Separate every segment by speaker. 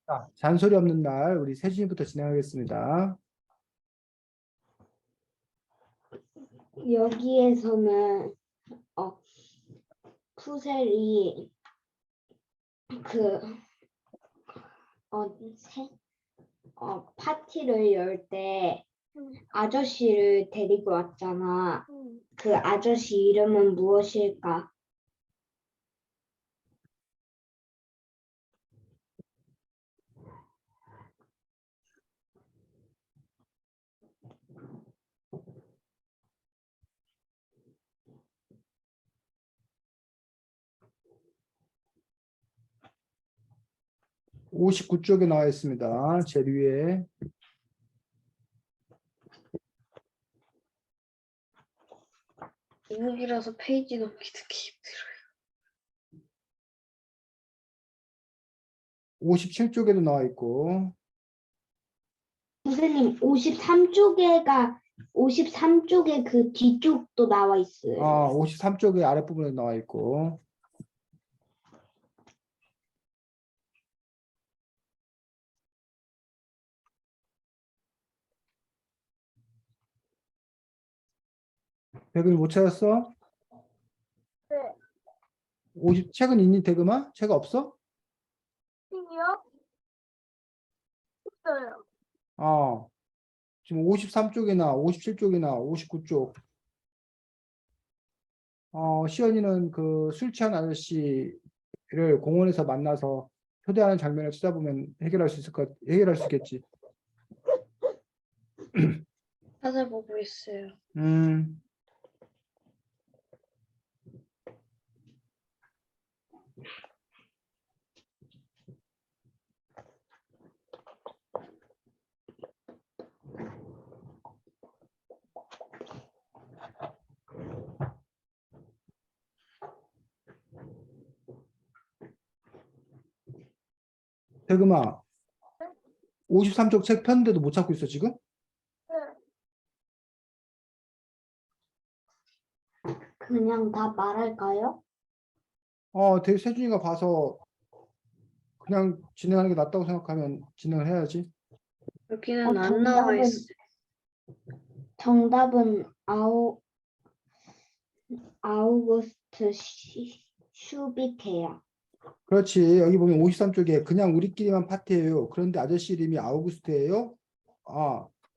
Speaker 1: 자, 잔소리 없는 날 우리 세준이부터 진행하겠습니다.
Speaker 2: 여기에서는 푸셀이 그 파티를 열 때 아저씨를 데리고 왔잖아. 그 아저씨 이름은 무엇일까?
Speaker 1: 오십구 쪽에 나와 있습니다. 제일 위에.
Speaker 3: 미국이라서 페이지 넘기 듣기 힘들어요.
Speaker 1: 57쪽에도 나와 있고.
Speaker 2: 선생님 53쪽에 그 뒤쪽도 나와 있어요.
Speaker 1: 53쪽의 아랫부분에 나와 있고. 대금이 못 찾았어?
Speaker 4: 네.
Speaker 1: 책은 있니, 대금아? 책 없어?
Speaker 4: 책이요? 없어요.
Speaker 1: 지금 53쪽이나 57쪽이나 59쪽. 시연이는 그 술 취한 아저씨를 공원에서 만나서 초대하는 장면을 찾아보면 해결할 수 있겠지.
Speaker 3: 찾아보고 있어요.
Speaker 1: 대금아, 53쪽 책 폈는데도 못 찾고 있어, 지금?
Speaker 2: 그냥 다 말할까요?
Speaker 1: 세준이가 봐서 그냥 진행하는 게 낫다고 생각하면 진행을 해야지.
Speaker 3: 여기는 안 나와 있어요.
Speaker 2: 정답은 아우구스트 슈비케야.
Speaker 1: 그렇지. 여기 보면 53쪽에 그냥 우리끼리만 파티예요. 그런데 아저씨 이름이 아우구스트예요.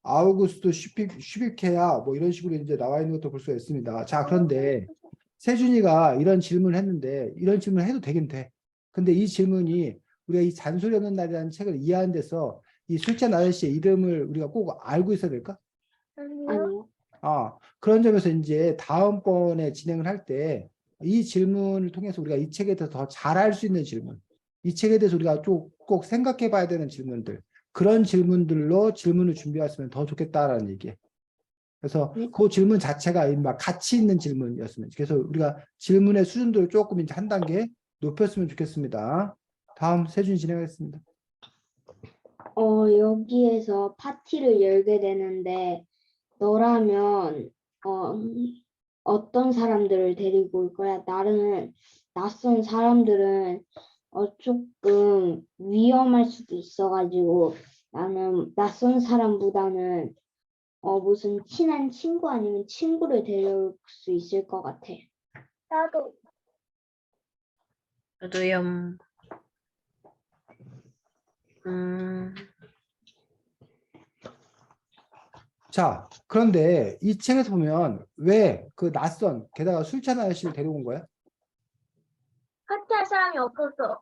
Speaker 1: 아우구스트 슈비케야. 뭐 이런 식으로 이제 나와 있는 것도 볼 수가 있습니다. 자, 그런데 세준이가 이런 질문을 했는데 이런 질문을 해도 되긴 돼. 근데 이 질문이 우리가 이 잔소리 없는 날이라는 책을 이해하는 데서 이 술잔 아저씨의 이름을 우리가 꼭 알고 있어야 될까?
Speaker 2: 아니요.
Speaker 1: 그런 점에서 이제 다음번에 진행을 할 때 이 질문을 통해서 우리가 이 책에 대해서 더 잘 알 수 있는 질문, 이 책에 대해서 우리가 꼭 생각해 봐야 되는 질문들, 그런 질문들로 질문을 준비했으면 더 좋겠다라는 얘기예요. 그래서 그 질문 자체가 막 가치 있는 질문이었으면, 그래서 우리가 질문의 수준도를 조금 이제 한 단계 높였으면 좋겠습니다. 다음 세준이 진행하겠습니다.
Speaker 2: 여기에서 파티를 열게 되는데 너라면 어떤 사람들을 데리고 올 거야? 나는 낯선 사람들은 조금 위험할 수도 있어가지고 나는 낯선 사람보다는 무슨 친한 친구 아니면 친구를 데려올 수 있을 것 같아.
Speaker 4: 나도.
Speaker 3: 저도요.
Speaker 1: 자, 그런데 이 책에서 보면 왜 그 낯선, 게다가 술 취한 아저씨를 데려온 거야?
Speaker 4: 파티할 사람이 없었어.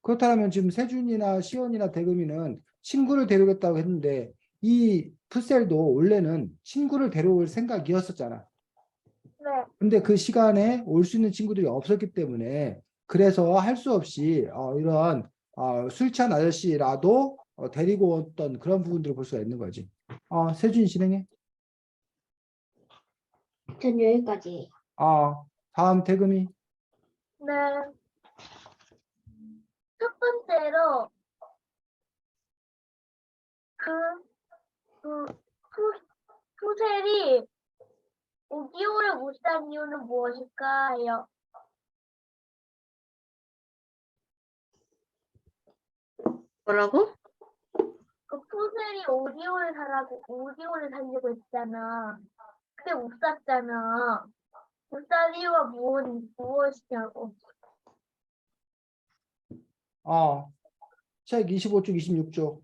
Speaker 1: 그렇다면 지금 세준이나 시연이나 대금이는 친구를 데려오겠다고 했는데 이 푸셀도 원래는 친구를 데려올 생각이었었잖아.
Speaker 4: 네.
Speaker 1: 근데 그 시간에 올 수 있는 친구들이 없었기 때문에 그래서 할 수 없이 이런 술 취한 아저씨라도 데리고 왔던 그런 부분들을 볼 수가 있는 거지. 세준이 진행해.
Speaker 2: 전 여기까지.
Speaker 1: 다음 대금이.
Speaker 4: 네. 첫 번째로 푸셀이 5개월을 못 산 이유는 무엇일까요?
Speaker 3: 뭐라고?
Speaker 4: 그 푸셀이 오디오를 살려고 했잖아. 근데 못 샀잖아. 못 살 이유가 무엇이냐고.
Speaker 1: 책 25쪽, 26쪽.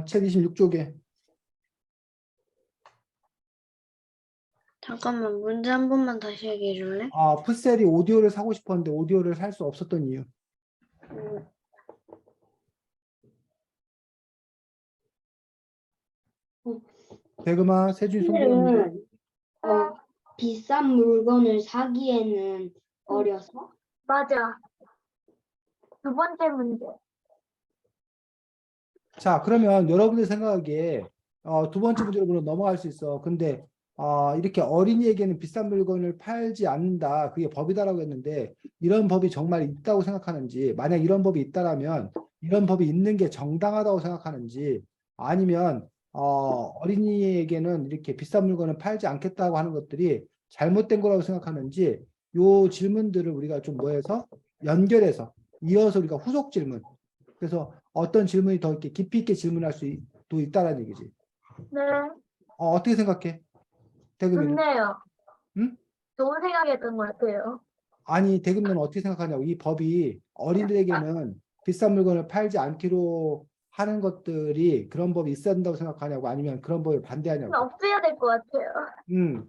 Speaker 1: 책 26쪽에.
Speaker 3: 잠깐만, 문제 한 번만 다시 얘기해 줄래?
Speaker 1: 풋셀이 오디오를 사고 싶었는데 오디오를 살 수 없었던 이유.
Speaker 3: 음,
Speaker 1: 대금아, 세준이 손 들었는데.
Speaker 2: 푸셀은 비싼 물건을 사기에는 어려서
Speaker 4: 맞아. 두 번째 문제.
Speaker 1: 자, 그러면 여러분들 생각하기에 두 번째 문제로 넘어갈 수 있어. 근데 이렇게 어린이에게는 비싼 물건을 팔지 않는다. 그게 법이다라고 했는데 이런 법이 정말 있다고 생각하는지, 만약 이런 법이 있다라면 이런 법이 있는 게 정당하다고 생각하는지, 아니면 어린이에게는 이렇게 비싼 물건을 팔지 않겠다고 하는 것들이 잘못된 거라고 생각하는지, 요 질문들을 우리가 좀 뭐해서 연결해서 이어서 우리가 후속 질문. 그래서 어떤 질문이 더 이렇게 깊이 있게 질문할 수도 있다라는 얘기지.
Speaker 4: 네.
Speaker 1: 어떻게 생각해? 대금이는?
Speaker 4: 좋네요.
Speaker 1: 응?
Speaker 4: 좋은 생각이었던 것 같아요.
Speaker 1: 아니, 대금은 어떻게 생각하냐고. 이 법이 어린이들에게는 비싼 물건을 팔지 않기로 하는 것들이 그런 법이 있어야 된다고 생각하냐고, 아니면 그런 법을 반대하냐고.
Speaker 4: 없애야 될 것 같아요.
Speaker 1: 음.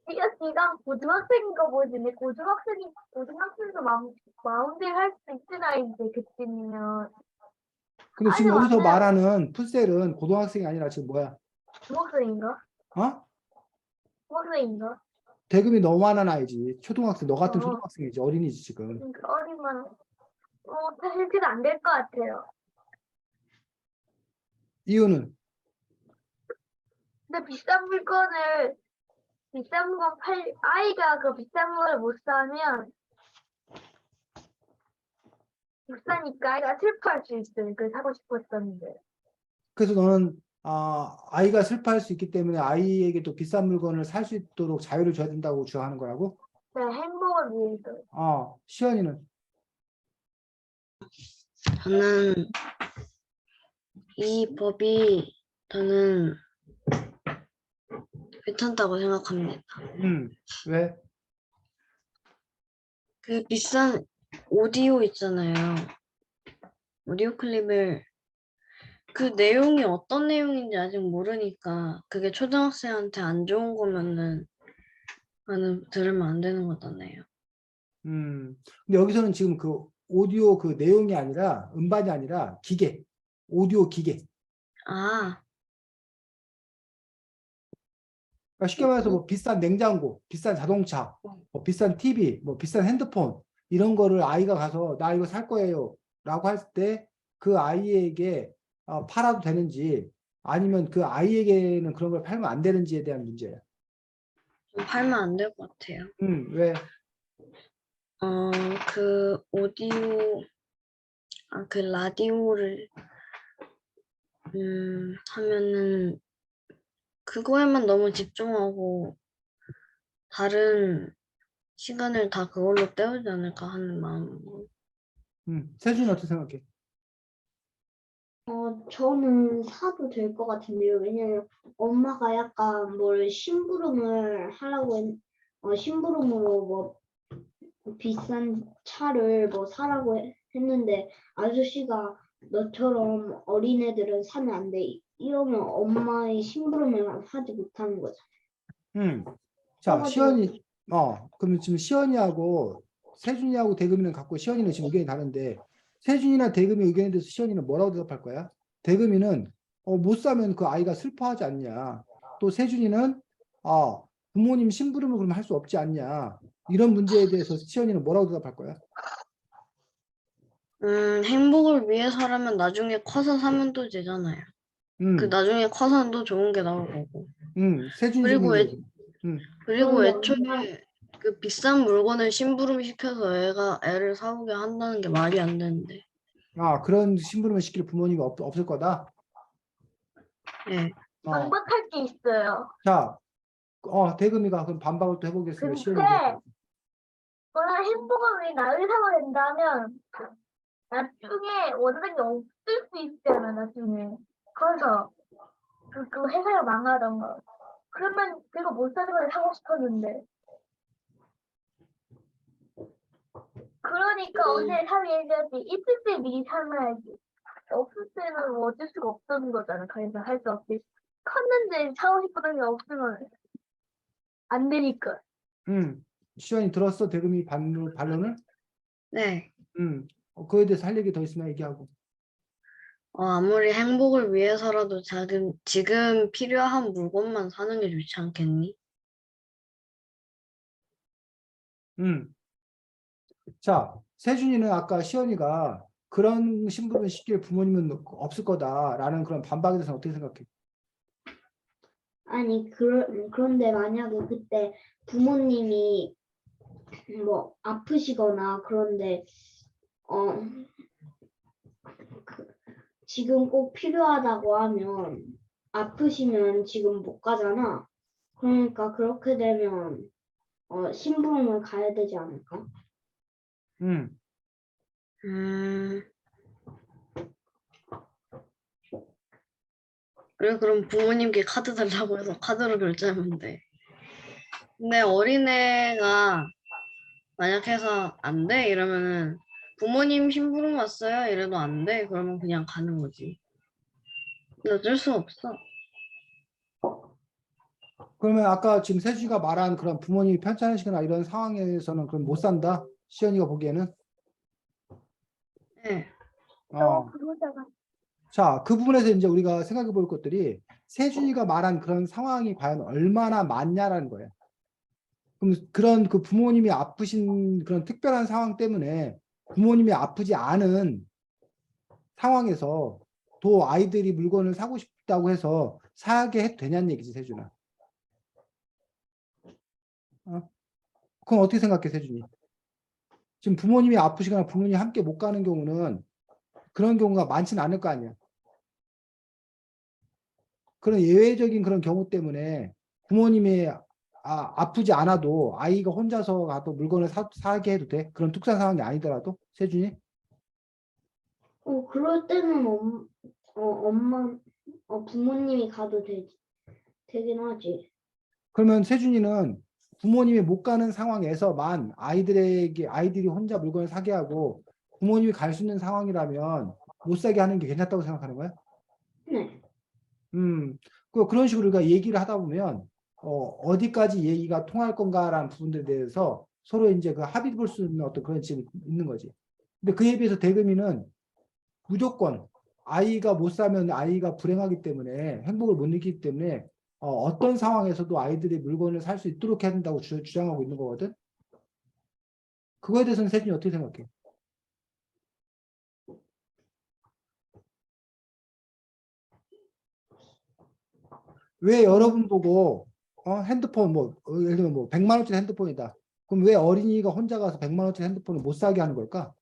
Speaker 4: 네가 고등학생인 거 보이는데 고등학생도 마음대로 할 수 있을 나이인데 그때면
Speaker 1: 근데
Speaker 4: 아니
Speaker 1: 지금 여기서
Speaker 4: 맞아요.
Speaker 1: 말하는 풋셀은 고등학생이 아니라 지금 뭐야?
Speaker 4: 중학생인가?
Speaker 1: 어?
Speaker 4: 중학생인가?
Speaker 1: 대금이 너무 많은 아이지. 초등학생, 너 같은
Speaker 4: 어,
Speaker 1: 초등학생이지. 어린이지, 지금.
Speaker 4: 그러니까 어리면 사실 그도 안 될 것 같아요.
Speaker 1: 이유는?
Speaker 4: 근데 아이가 그 비싼 물건을 못 사면 못 사니까 아이가 슬퍼할 수 있어요. 그 사고 싶었었는데.
Speaker 1: 그래서 너는 아이가 슬퍼할 수 있기 때문에 아이에게도 비싼 물건을 살 수 있도록 자유를 줘야 된다고 주장하는 거라고?
Speaker 4: 네, 행복을 위해서.
Speaker 1: 시연이는?
Speaker 3: 저는 이 법이 저는 괜찮다고 생각합니다.
Speaker 1: 왜?
Speaker 3: 그 비싼 오디오 있잖아요. 오디오 클립을 그 내용이 어떤 내용인지 아직 모르니까 그게 초등학생한테 안 좋은 거면은 나는 들으면 안 되는 거잖아요.
Speaker 1: 근데 여기서는 지금 그 오디오 그 내용이 아니라 음반이 아니라 기계, 오디오 기계.
Speaker 3: 아,
Speaker 1: 그러니까 쉽게 말해서 뭐 비싼 냉장고, 비싼 자동차, 뭐 비싼 TV, 뭐 비싼 핸드폰 이런 거를 아이가 가서 나 이거 살 거예요 라고 할 때 그 아이에게 팔아도 되는지, 아니면 그 아이에게는 그런 걸 팔면 안 되는지에 대한 문제야.
Speaker 3: 좀 팔면 안 될 것 같아요.
Speaker 1: 왜?
Speaker 3: 그 오디오, 그 라디오를 하면은 그거에만 너무 집중하고 다른 시간을 다 그걸로 때우지 않을까 하는 마음으로.
Speaker 1: 세준이 어떻게 생각해?
Speaker 2: 저는 사도 될 것 같은데요. 왜냐면 엄마가 약간 뭘 심부름을 심부름으로 뭐 비싼 차를 뭐 사라고 했는데 아저씨가 너처럼 어린애들은 사면 안 돼. 이러면 엄마의 심부름을 하지 못하는 거죠.
Speaker 1: 자,
Speaker 2: 그래가지고
Speaker 1: 그러면 지금 시연이하고 세준이하고 대금이는 갖고, 시연이는 지금 의견이 다른데, 세준이나 대금이 의견에 대해서 시연이는 뭐라고 대답할 거야? 대금이는 못 사면 그 아이가 슬퍼하지 않냐. 또 세준이는 부모님 심부름을 그러면 할 수 없지 않냐. 이런 문제에 대해서 시연이는 뭐라고 대답할 거야?
Speaker 3: 행복을 위해서라면 나중에 커서 사면 또 되잖아요. 그 나중에 커서는 또 좋은 게 나올 거고.
Speaker 1: 세준
Speaker 3: 그리고
Speaker 1: 질문이에요.
Speaker 3: 그리고
Speaker 2: 그런데
Speaker 3: 애초에 그 비싼 물건을 심부름 시켜서 애를 사오게 한다는 게 말이 안 되는데.
Speaker 1: 그런 심부름을 시킬 부모님이 없을 거다.
Speaker 3: 예.
Speaker 4: 반박할 게 있어요.
Speaker 1: 자, 대금이가 그럼 반박을 또 해보겠습니다.
Speaker 4: 근데
Speaker 1: 시연이.
Speaker 4: 원래 햄버거를 나를 사면 된다면 나중에 원장이 없을 수 있잖아, 나중에. 그래서 그 회사가 망하던가. 그러면 내가 못 사는 걸 사고 싶었는데. 그러니까 언제 사야지. 있을 때 미리 사놔야지. 없을 때는 뭐 어쩔 수가 없던 거잖아. 그래서 할 수 없지. 컸는데 사고 싶었던 게 없으면 안 되니까.
Speaker 1: 시연이 들었어? 대금이 반론을?
Speaker 3: 네.
Speaker 1: 그거에 대해서 할 얘기 더 있으면 얘기하고.
Speaker 3: 아무리 행복을 위해서라도 지금 필요한 물건만 사는 게 좋지 않겠니?
Speaker 1: 자, 세준이는 아까 시연이가 그런 심부름을 시킬 부모님은 없을 거다라는 그런 반박에 대해서 어떻게 생각해?
Speaker 2: 아니 그런데 만약에 그때 부모님이 뭐 아프시거나 그런데 지금 꼭 필요하다고 하면 아프시면 지금 못 가잖아. 그러니까 그렇게 되면 심부름을 가야 되지 않을까?
Speaker 1: 음,
Speaker 3: 그래, 그럼 부모님께 카드 달라고 해서 카드로 결제하면 돼. 근데 어린애가 만약 해서 안 돼? 이러면은 부모님 심부름 왔어요? 이래도 안 돼? 그러면 그냥 가는 거지. 근데 어쩔 수 없어.
Speaker 1: 그러면 아까 지금 세준이가 말한 그런 부모님이 편찮으시거나 이런 상황에서는 그럼 못 산다? 시연이가 보기에는?
Speaker 3: 네.
Speaker 1: 어.
Speaker 4: 그러다가
Speaker 1: 자, 그 부분에서 이제 우리가 생각해 볼 것들이 세준이가 말한 그런 상황이 과연 얼마나 많냐라는 거예요. 그럼 그런 그 부모님이 아프신 그런 특별한 상황 때문에 부모님이 아프지 않은 상황에서 또 아이들이 물건을 사고 싶다고 해서 사게 해도 되냐는 얘기지, 세준아. 그건 어떻게 생각해, 세준이? 지금 부모님이 아프시거나 부모님이 함께 못 가는 경우는 그런 경우가 많지는 않을 거 아니야. 그런 예외적인 그런 경우 때문에 부모님이 아프지 않아도 아이가 혼자서 가도 물건을 사게 해도 돼? 그런 특수한 상황이 아니더라도? 세준이?
Speaker 2: 그럴 때는 부모님이 가도 되긴 하지.
Speaker 1: 그러면 세준이는 부모님이 못 가는 상황에서만 아이들이 혼자 물건을 사게 하고 부모님이 갈 수 있는 상황이라면 못 사게 하는 게 괜찮다고 생각하는 거야?
Speaker 2: 네.
Speaker 1: 그런 식으로 우리가 얘기를 하다 보면 어디까지 얘기가 통할 건가라는 부분들에 대해서 서로 이제 그 합의 볼 수 있는 어떤 그런 집이 있는 거지. 근데 그에 비해서 대금이는 무조건 아이가 못 사면 아이가 불행하기 때문에 행복을 못 느끼기 때문에 어떤 상황에서도 아이들이 물건을 살 수 있도록 해야 된다고 주장하고 있는 거거든. 그거에 대해서는 세준이 어떻게 생각해? 왜 여러분 보고 핸드폰 예를 들면 100만 원짜리 핸드폰이다. 그럼 왜 어린이가 혼자 가서 100만 원짜리 핸드폰을 못 사게 하는 걸까?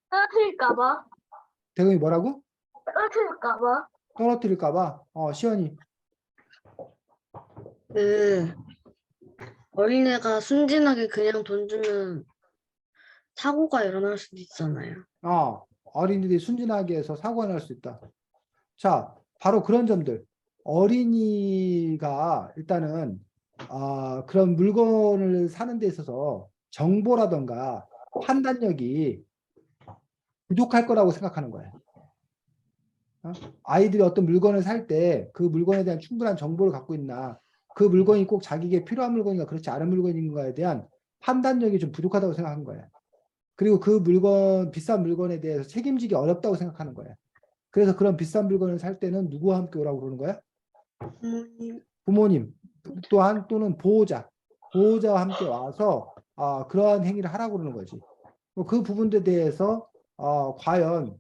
Speaker 4: 떨어뜨릴까봐.
Speaker 1: 대금이 뭐라고?
Speaker 4: 떨어뜨릴까봐.
Speaker 1: 떨어뜨릴까 봐. 시연이.
Speaker 3: 어린애가 순진하게 그냥 돈 주면 사고가 일어날 수도 있잖아요.
Speaker 1: 어린이들이 순진하게 해서 사고가 날 수 있다. 자, 바로 그런 점들. 어린이가 일단은 그런 물건을 사는 데 있어서 정보라던가 판단력이 부족할 거라고 생각하는 거예요. 아이들이 어떤 물건을 살 때 그 물건에 대한 충분한 정보를 갖고 있나, 그 물건이 꼭 자기에게 필요한 물건인가 그렇지 않은 물건인가에 대한 판단력이 좀 부족하다고 생각하는 거예요. 그리고 그 비싼 물건에 대해서 책임지기 어렵다고 생각하는 거예요. 그래서 그런 비싼 물건을 살 때는 누구와 함께 오라고 그러는 거야? 부모님 또는 보호자와 함께 와서 그러한 행위를 하라고 그러는 거지. 그 부분에 대해서 과연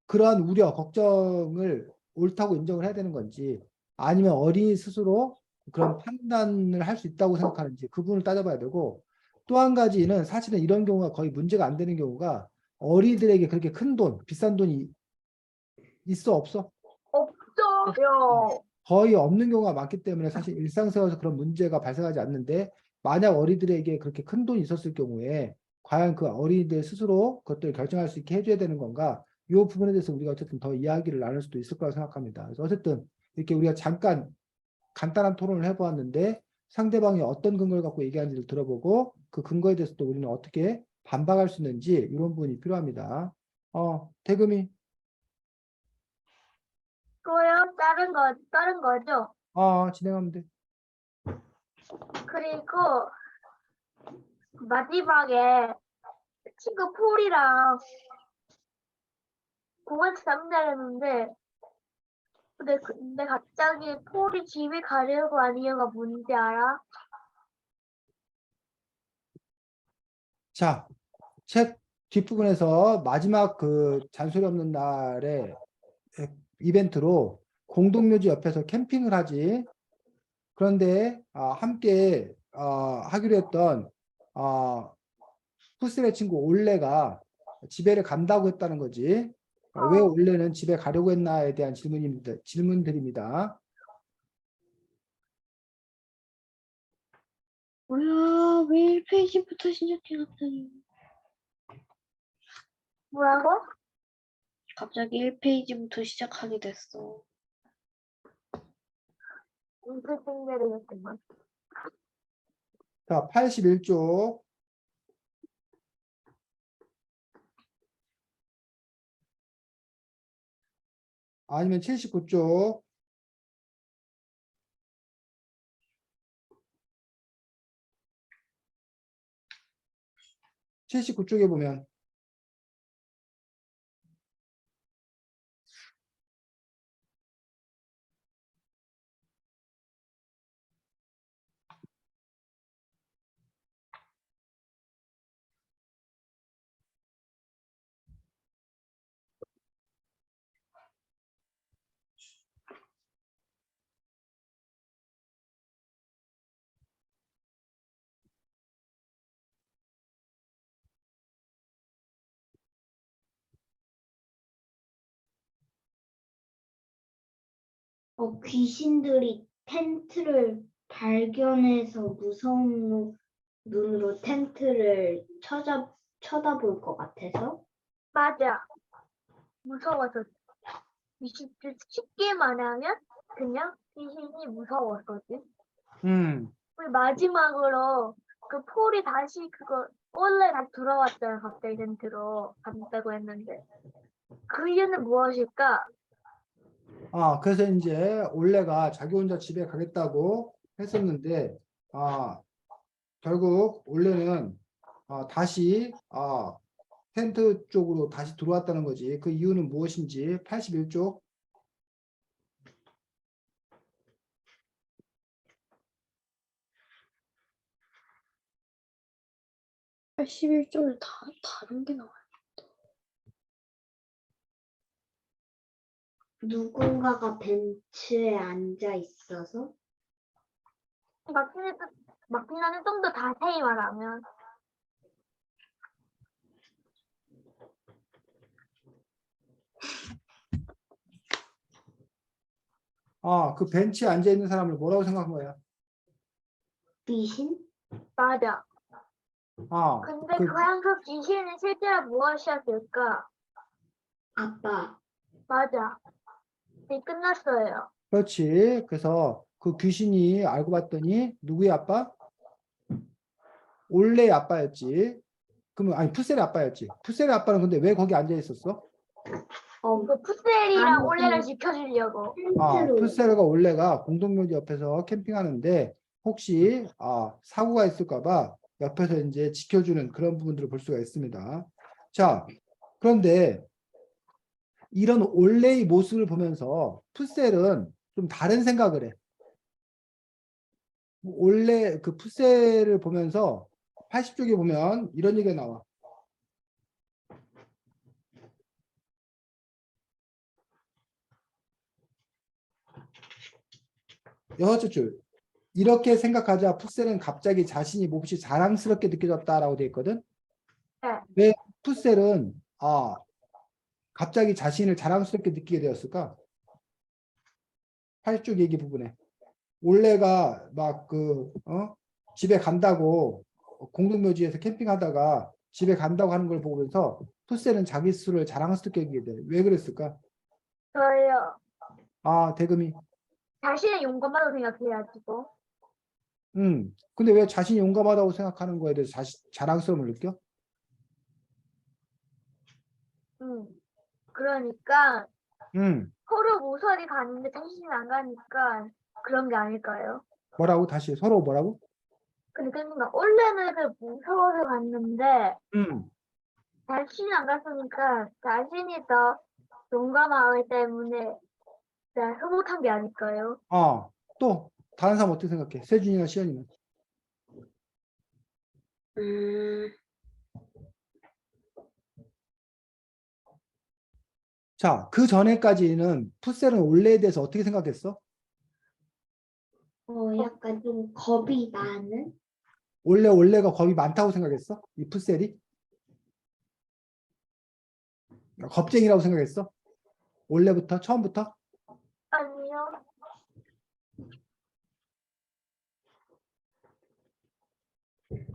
Speaker 1: 그러한 우려, 걱정을 옳다고 인정을 해야 되는 건지 아니면 어린이 스스로 그런 판단을 할 수 있다고 생각하는지 그 부분을 따져봐야 되고 또 한 가지는 사실은 이런 경우가 거의 문제가 안 되는 경우가 어린이들에게 그렇게 큰 돈, 비싼 돈이 있어 없어?
Speaker 4: 없어요.
Speaker 1: 거의 없는 경우가 많기 때문에 사실 일상생활에서 그런 문제가 발생하지 않는데 만약 어린이들에게 그렇게 큰 돈이 있었을 경우에 과연 그 어린이들 스스로 그것들을 결정할 수 있게 해줘야 되는 건가? 이 부분에 대해서 우리가 어쨌든 더 이야기를 나눌 수도 있을 거라고 생각합니다. 그래서 어쨌든 이렇게 우리가 잠깐 간단한 토론을 해보았는데 상대방이 어떤 근거를 갖고 얘기하는지를 들어보고 그 근거에 대해서 또 우리는 어떻게 반박할 수 있는지 이런 부분이 필요합니다. 태금이
Speaker 4: 그거요? 다른 거죠?
Speaker 1: 진행하면 돼.
Speaker 4: 그리고 마지막에 친구 폴이랑 고같이 남자였는데 근데 갑자기 폴이 집에 가려고 하는 이유가 뭔지 알아?
Speaker 1: 자, 책 뒷부분에서 마지막 그 잔소리 없는 날에 이벤트로 공동묘지 옆에서 캠핑을 하지. 그런데 함께 하기로 했던 푸스의 친구 올레가 집에를 간다고 했다는 거지. 왜 올레는 집에 가려고 했나에 대한 질문들입니다.
Speaker 3: 뭐야, 왜 1페이지부터 시작해, 갑자기.
Speaker 4: 뭐라고?
Speaker 3: 갑자기 1페이지부터 시작하게 됐어.
Speaker 4: 인플팅되겠구만.
Speaker 1: 자, 81쪽. 아니면 79쪽. 79쪽에 보면
Speaker 2: 귀신들이 텐트를 발견해서 무서운 눈으로 텐트를 쳐다볼 것 같아서.
Speaker 4: 맞아. 무서워서. 쉽게 말하면 그냥 귀신이 무서웠거든. 우리 마지막으로 그 폴이 다시 그거 원래 다시 돌아왔잖아. 갑자기 텐트로 간다고 했는데 그 이유는 무엇일까?
Speaker 1: 그래서 이제 올레가 자기 혼자 집에 가겠다고 했었는데, 결국 올레는 다시 텐트 쪽으로 다시 들어왔다는 거지. 그 이유는 무엇인지 81쪽.
Speaker 3: 81쪽에 다른 게 나와요.
Speaker 2: 누군가가 벤치에 앉아 있어서.
Speaker 4: 마틴나는 좀 더 자세히 말하면
Speaker 1: 그 벤치에 앉아 있는 사람을 뭐라고 생각한 거야?
Speaker 2: 귀신?
Speaker 4: 맞아.
Speaker 1: 아,
Speaker 4: 근데
Speaker 1: 그,
Speaker 4: 과연 그 귀신은 실제로 무엇이었을까?
Speaker 2: 아빠.
Speaker 4: 맞아. 네, 끝났어요.
Speaker 1: 그렇지. 그래서 그 귀신이 알고 봤더니 누구의 아빠? 올레의 아빠였지. 그러면 아니 푸셀의 아빠였지. 푸셀의 아빠는 근데 왜 거기 앉아 있었어?
Speaker 4: 그 푸셀이랑
Speaker 2: 아니,
Speaker 4: 올레를 지켜주려고.
Speaker 2: 텐트로.
Speaker 1: 푸셀과 올레가 공동묘지 옆에서 캠핑하는데 혹시 사고가 있을까봐 옆에서 이제 지켜주는 그런 부분들을 볼 수가 있습니다. 자, 그런데 이런 올레의 모습을 보면서 푸셀은 좀 다른 생각을 해. 올레 그 푸셀을 보면서 80쪽에 보면 이런 얘기가 나와. 여섯째 줄. 이렇게 생각하자 풋셀은 갑자기 자신이 몹시 자랑스럽게 느껴졌다라고 되어 있거든.
Speaker 4: 네.
Speaker 1: 왜 풋셀은 갑자기 자신을 자랑스럽게 느끼게 되었을까? 8쪽 얘기 부분에 올레가 막 집에 간다고 공동묘지에서 캠핑하다가 집에 간다고 하는 걸 보면서 풋셀은 자기 스스로를 자랑스럽게 여기게 돼. 왜 그랬을까?
Speaker 4: 저요.
Speaker 1: 대금이.
Speaker 4: 자신의 용감하다고 생각해가지고.
Speaker 1: 근데 왜 자신이 용감하다고 생각하는 거에 대해서 자랑스러움을 느껴?
Speaker 4: 그러니까
Speaker 1: 음.
Speaker 4: 서로 모서리 가는데 자신이 안 가니까 그런 게 아닐까요?
Speaker 1: 뭐라고? 다시 서로 뭐라고?
Speaker 4: 그러니까 원래는 무서워서 갔는데 자신이 안 갔으니까 자신이 더 용감하기 때문에 흐뭇한 게 아닐까요?
Speaker 1: 또 다른 사람 어떻게 생각해? 세준이나 시연이는? 자, 그 전에까지는 풋셀은 올레에 대해서 어떻게 생각했어?
Speaker 2: 약간 좀 겁이 나는?
Speaker 1: 올레가 겁이 많다고 생각했어? 이 풋셀이? 겁쟁이라고 생각했어? 올레부터 처음부터?
Speaker 4: 아니요.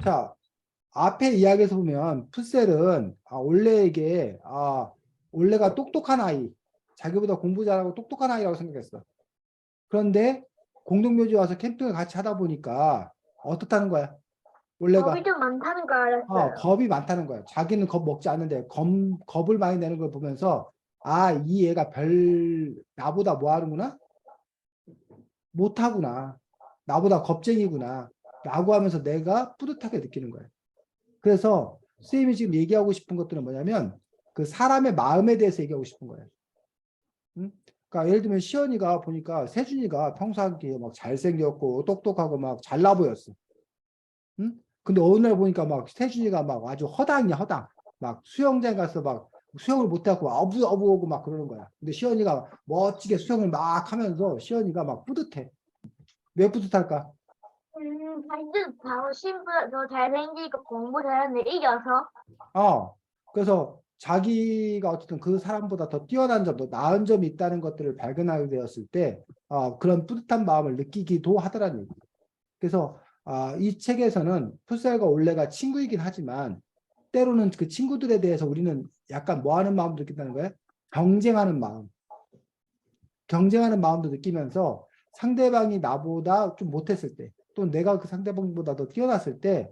Speaker 1: 자, 앞에 이야기에서 보면 풋셀은 올레가 똑똑한 아이, 자기보다 공부 잘하고 똑똑한 아이라고 생각했어. 그런데 공동묘지 와서 캠핑을 같이 하다 보니까 어떻다는 거야? 올레가
Speaker 4: 겁이 좀 많다는 거 알았어요.
Speaker 1: 겁이 많다는 거야. 자기는 겁 먹지 않는데 겁을 많이 내는 걸 보면서 이 애가 나보다 뭐 하는구나? 못하구나. 나보다 겁쟁이구나. 라고 하면서 내가 뿌듯하게 느끼는 거예요. 그래서 선생님이 지금 얘기하고 싶은 것들은 뭐냐면 그 사람의 마음에 대해서 얘기하고 싶은 거예요. 그러니까 예를 들면 시연이가 보니까 세준이가 평소에 막 잘생겼고 똑똑하고 막 잘나 보였어. 근데 어느 날 보니까 막 세준이가 막 아주 허당이야, 허당. 막 수영장 가서 막 수영을 못하고 어부어부하고 막 그러는 거야. 근데 시연이가 멋지게 수영을 막 하면서 시연이가 막 뿌듯해. 왜 뿌듯할까?
Speaker 4: 완전 당신보다 더 잘생기고 공부 잘하는데 이겨서.
Speaker 1: 그래서 자기가 어쨌든 그 사람보다 더 뛰어난 점, 더 나은 점이 있다는 것들을 발견하게 되었을 때, 그런 뿌듯한 마음을 느끼기도 하더라는 얘기. 그래서 이 책에서는 풋셀과 올레가 친구이긴 하지만 때로는 그 친구들에 대해서 우리는 약간 뭐 하는 마음도 느낀다는 거예요? 경쟁하는 마음도 느끼면서 상대방이 나보다 좀 못했을 때, 또 내가 그 상대방보다 더 뛰어났을 때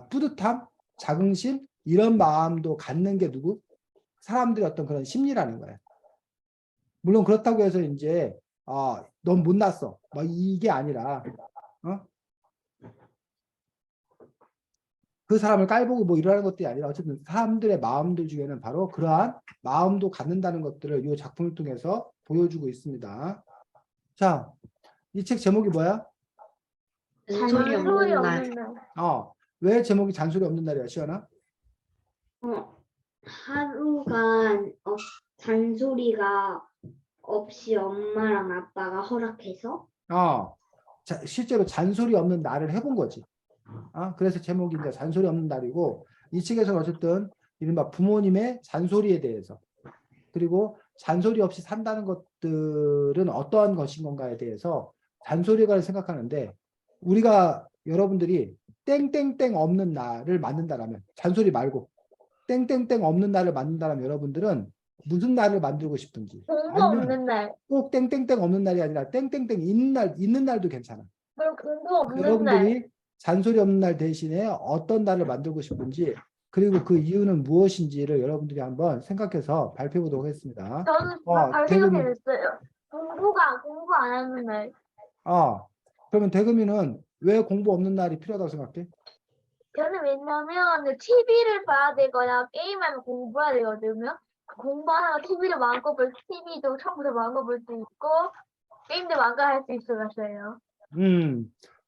Speaker 1: 뿌듯함, 자긍심 이런 마음도 갖는 게 사람들의 어떤 그런 심리라는 거예요. 물론 그렇다고 해서 이제 넌 못났어 막 이게 아니라 그 사람을 깔보고 뭐 이러는 것들이 아니라 어쨌든 사람들의 마음들 중에는 바로 그러한 마음도 갖는다는 것들을 이 작품을 통해서 보여주고 있습니다. 자, 이 책 제목이 뭐야?
Speaker 3: 잔소리
Speaker 4: 잔소리
Speaker 3: 없는 날.
Speaker 4: 없는 날.
Speaker 1: 왜 제목이 잔소리 없는 날이야, 시연아?
Speaker 2: 하루간 잔소리가 없이 엄마랑 아빠가 허락해서
Speaker 1: 실제로 잔소리 없는 날을 해본 거지. 그래서 제목이 이제 잔소리 없는 날이고, 이 책에서는 어쨌든 이른바 부모님의 잔소리에 대해서, 그리고 잔소리 없이 산다는 것들은 어떠한 것인 건가에 대해서 잔소리가 생각하는데, 여러분들이 땡땡땡 없는 날을 만든다라면, 잔소리 말고 땡땡땡 없는 날을 만든다라면 여러분들은 무슨 날을 만들고 싶은지,
Speaker 4: 공부
Speaker 1: 아니면
Speaker 4: 없는 날.
Speaker 1: 꼭 땡땡땡 없는 날이 아니라 땡땡땡 있는 날도 괜찮아.
Speaker 4: 그럼 공부 없는 날.
Speaker 1: 여러분들이 잔소리 없는 날 대신에 어떤 날을 만들고 싶은지, 그리고 그 이유는 무엇인지를 여러분들이 한번 생각해서 발표해 보도록 하겠습니다.
Speaker 4: 저는 바로 생각해냈어요. 공부 안 하는 날.
Speaker 1: 그러면 대금이는 왜 공부 없는 날이 필요하다고 생각해?
Speaker 4: 저는 왜냐면 TV를 봐야 되거나 게임하면 공부해야 되거든요. 공부하다가 TV도 마음껏 볼, TV도 처음부터 마음껏 볼 수 있고 게임도 마음껏 할 수 있어서요.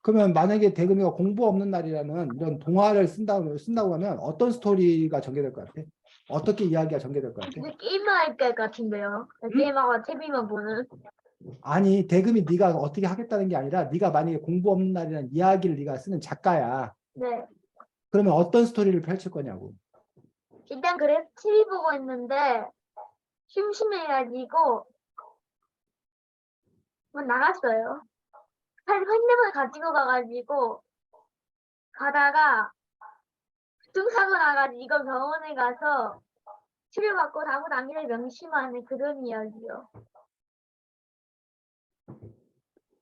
Speaker 1: 그러면 만약에 대금이가 공부 없는 날이라는 이런 동화를 쓴다고 하면 어떤 스토리가 전개될 것 같아? 어떻게 이야기가 전개될 것 같아?
Speaker 4: 근데 게임만 할 것 같은데요. 게임하고 TV만 보는.
Speaker 1: 아니, 대금이 네가 어떻게 하겠다는 게 아니라 네가 만약에 공부 없는 날이라는 이야기를 네가 쓰는 작가야.
Speaker 4: 네.
Speaker 1: 그러면 어떤 스토리를 펼칠 거냐고.
Speaker 4: 일단 그래서 TV 보고 있는데 심심해가지고 뭐 나갔어요. 사실 핸드폰 가지고 가가지고 가다가 교통사고 나가지고 이건 병원에 가서 치료받고 다음 당일에 명심하는 그런 이야기요.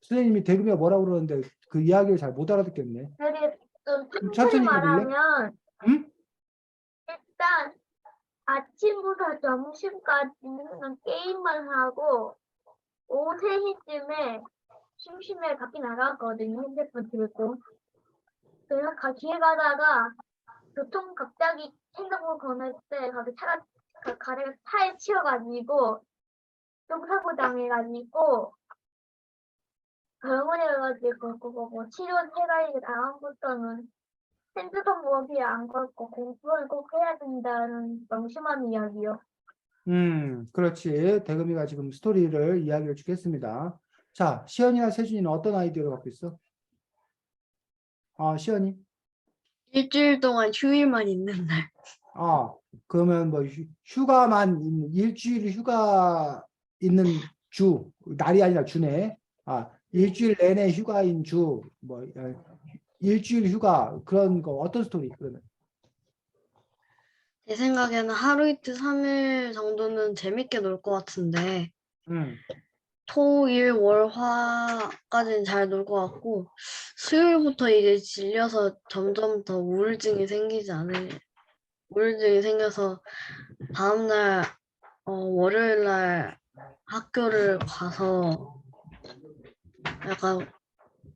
Speaker 1: 선생님이 대금이가 뭐라고 그러는데 그 이야기를 잘 못 알아듣겠네.
Speaker 4: 되게 좀
Speaker 1: 좀
Speaker 4: 천천히
Speaker 1: 천천히 해볼래?
Speaker 4: 말하면
Speaker 1: 응?
Speaker 4: 일단 아침부터 점심까지는 게임만 하고 오후 3시쯤에 심심해 밖에 나갔거든요. 핸드폰 들고. 그래서 길 가다가 교통 갑자기 생각보고 건널 때 갑자기 차가 가다가 차에 치여가지고 교통사고 당해가지고 병원에 가가지고 그거 뭐 치료해가지고 다음부터는 핸드폰 보기에 안 걸고 공부를 꼭 해야 된다는 명심하는 이야기요.
Speaker 1: 그렇지. 대금이가 지금 스토리를 이야기를 주겠습니다. 자, 시연이나 세준이는 어떤 아이디어를 갖고 있어? 시연이?
Speaker 3: 일주일 동안 휴일만 있는 날.
Speaker 1: 그러면 뭐 휴가만 일주일 휴가 있는 주, 날이 아니라 주네. 일주일 내내 휴가인 주, 뭐 일주일 휴가 그런 거 어떤 스토리 그러면?
Speaker 3: 제 생각에는 하루 이틀 3일 정도는 재밌게 놀 것 같은데
Speaker 1: 음,
Speaker 3: 토, 일, 월, 화까지는 잘 놀 것 같고 수요일부터 이제 질려서 점점 더 우울증이 생겨서 다음날 월요일 날 학교를 가서 약간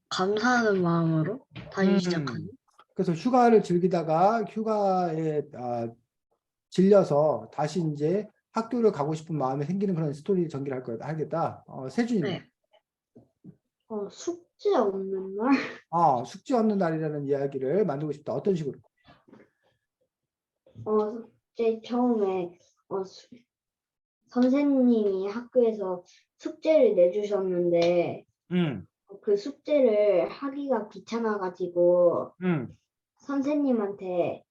Speaker 3: 감사하는 마음으로 다니기 시작하는.
Speaker 1: 그래서 휴가를 즐기다가 휴가에 질려서 다시 이제 학교를 가고 싶은 마음이 생기는 그런 스토리 전개를 하겠다. 세준이는?
Speaker 3: 네.
Speaker 2: 숙제 없는 날?
Speaker 1: 숙제 없는 날이라는 이야기를 만들고 싶다. 어떤 식으로?
Speaker 2: 숙제 처음에 선생님이 학교에서 숙제를 내주셨는데
Speaker 1: 음,
Speaker 2: 그 숙제를 하기가 귀찮아가지고
Speaker 1: 음,
Speaker 2: 선생님한테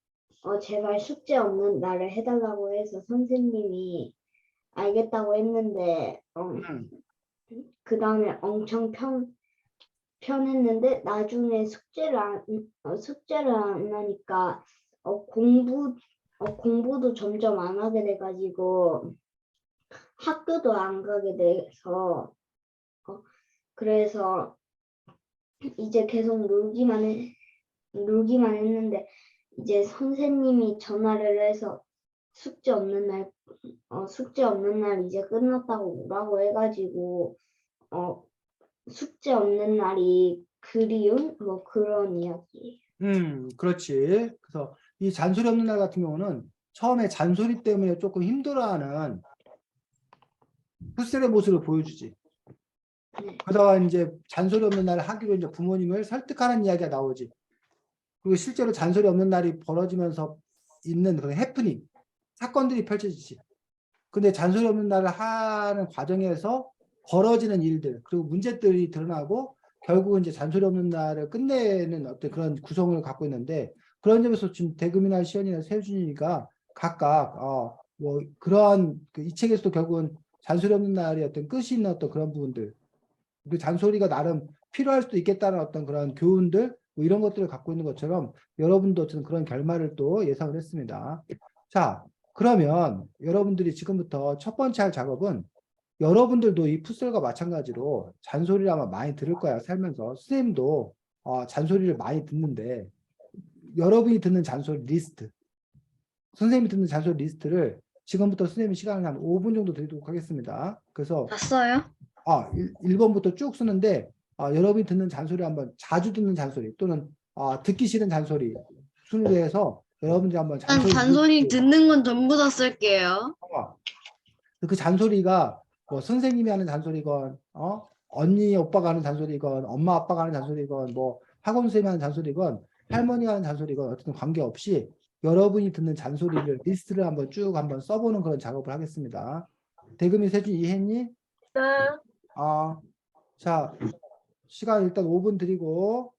Speaker 2: 제발 숙제 없는 날을 해달라고 해서 선생님이 알겠다고 했는데
Speaker 1: 음,
Speaker 2: 그 다음에 엄청 편했는데 나중에 숙제를 안 하니까 공부도 점점 안 하게 돼가지고 학교도 안 가게 돼서 그래서 이제 계속 놀기만 했는데 이제 선생님이 전화를 해서 숙제 없는 날 이제 끝났다고 오라고 해가지고 숙제 없는 날이 그리운 뭐 그런 이야기.
Speaker 1: 그렇지. 그래서 이 잔소리 없는 날 같은 경우는 처음에 잔소리 때문에 조금 힘들어하는 푸셀의 모습을 보여주지.
Speaker 2: 네.
Speaker 1: 그러다가 이제 잔소리 없는 날을 하기로 이제 부모님을 설득하는 이야기가 나오지. 그리고 실제로 잔소리 없는 날이 벌어지면서 있는 그런 해프닝, 사건들이 펼쳐지지. 근데 잔소리 없는 날을 하는 과정에서 벌어지는 일들, 그리고 문제들이 드러나고 결국은 이제 잔소리 없는 날을 끝내는 어떤 그런 구성을 갖고 있는데 그런 점에서 지금 대금이나 시연이나 세준이가 각각 뭐 그러한 이 책에서도 결국은 잔소리 없는 날이 어떤 끝이 있는 어떤 그런 부분들, 그 잔소리가 나름 필요할 수도 있겠다는 어떤 그런 교훈들 뭐 이런 것들을 갖고 있는 것처럼 여러분도 어쨌든 그런 결말을 또 예상을 했습니다. 자, 그러면 여러분들이 지금부터 첫 번째 할 작업은 여러분들도 이 풋살과 마찬가지로 잔소리를 아마 많이 들을 거야 살면서. 선생님도 잔소리를 많이 듣는데 여러분이 듣는 잔소리 리스트, 선생님이 듣는 잔소리 리스트를 지금부터 선생님이 시간을 한 5분 정도 드리도록 하겠습니다. 그래서
Speaker 3: 봤어요?
Speaker 1: 1번부터 쭉 쓰는데 여러분이 듣는 잔소리 한번 자주 듣는 잔소리 또는 듣기 싫은 잔소리 순으로 해서 여러분들이 한번
Speaker 3: 일단
Speaker 1: 잔소리
Speaker 3: 잔소리
Speaker 1: 리스트,
Speaker 3: 듣는 건 전부 다 쓸게요.
Speaker 1: 그 잔소리가 뭐 선생님이 하는 잔소리건 언니 오빠가 하는 잔소리건 엄마 아빠가 하는 잔소리건 뭐 학원 선생님이 하는 잔소리건 할머니가 하는 잔소리건 어쨌든 관계없이 여러분이 듣는 잔소리를 리스트를 한번 쭉 한번 써보는 그런 작업을 하겠습니다. 대금이 세준 이해했니?
Speaker 4: 네.
Speaker 1: 자, 시간 일단 5분 드리고.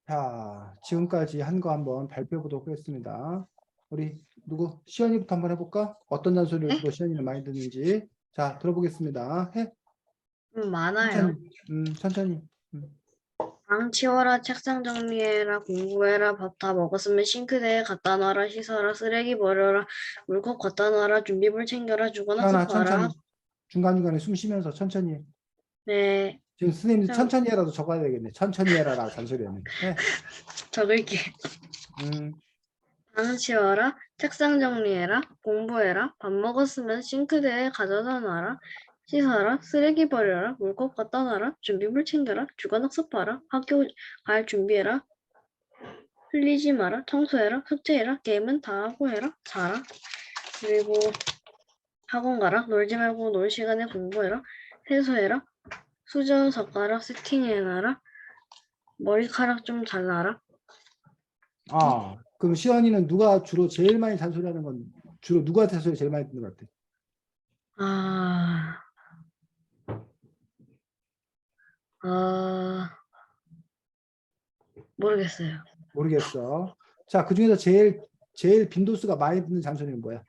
Speaker 1: 자, 지금까지 한 거 한번 발표해 보도록 하겠습니다. 우리 누구 시연이부터 한번 해볼까? 어떤 잔소리를
Speaker 3: 네?
Speaker 1: 주로 시연이는 많이 듣는지. 자, 들어보겠습니다. 해.
Speaker 3: 많아요.
Speaker 1: 천천히. 천천히.
Speaker 3: 방 치워라, 책상 정리해라, 공부해라, 밥 다 먹었으면 싱크대에 갖다 놔라, 씻어라, 쓰레기 버려라, 물컵 갖다 놔라, 준비물 챙겨라, 주거나
Speaker 1: 시연아,
Speaker 3: 습하라.
Speaker 1: 천천히. 중간중간에 숨 쉬면서 천천히 해.
Speaker 3: 네,
Speaker 1: 지금 선생님이
Speaker 3: 참.
Speaker 1: 천천히 해라도 적어야 되겠네. 천천히 해라라고 잔소리하네. 해.
Speaker 3: 적을게.
Speaker 1: 음,
Speaker 3: 방 치워라, 책상 정리해라, 공부해라, 밥 먹었으면 싱크대에 가져다 놔라, 씻어라, 쓰레기 버려라, 물컵 갖다 놔라, 준비물 챙겨라, 주거나 습하라, 학교 갈 준비해라, 흘리지 마라, 청소해라, 숙제해라, 게임은 다 하고 해라, 자라. 그리고 학원 가라, 놀지 말고 놀 시간에 공부해라, 세수해라, 수저 젓가락 세팅해놔라, 머리카락 좀 잘라라.
Speaker 1: 그럼 시연이는 누가 주로 제일 많이 잔소리하는 건 주로 누구한테 잔소리 제일 많이 듣는 것 같아?
Speaker 3: 아, 모르겠어요.
Speaker 1: 모르겠어. 자, 그 중에서 제일 빈도수가 많이 듣는 잔소리는 뭐야?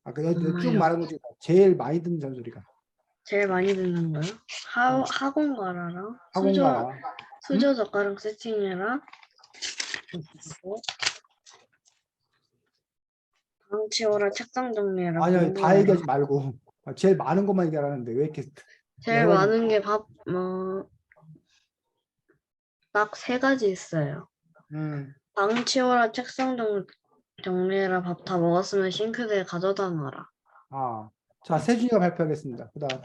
Speaker 1: 아까 여기 쭉
Speaker 3: 정말요?
Speaker 1: 말한 것 중에 제일 많이 듣는 잔소리가
Speaker 3: 제일 많이 듣는 거요? 학원 가라랑
Speaker 1: 학원 가라.
Speaker 3: 수저 젓가락 세팅해라. 방 치워라, 책상 정리해라.
Speaker 1: 아니야, 다
Speaker 3: 공부해라.
Speaker 1: 얘기하지 말고 제일 많은 것만 얘기하라는데 왜 이렇게
Speaker 3: 제일
Speaker 1: 여러 가지-
Speaker 3: 많은 게 딱 3가지 있어요. 방 치워라, 책상 정리해라, 밥 다 먹었으면 싱크대에 가져다 놔라.
Speaker 1: 자, 세준이가 발표하겠습니다. 그다음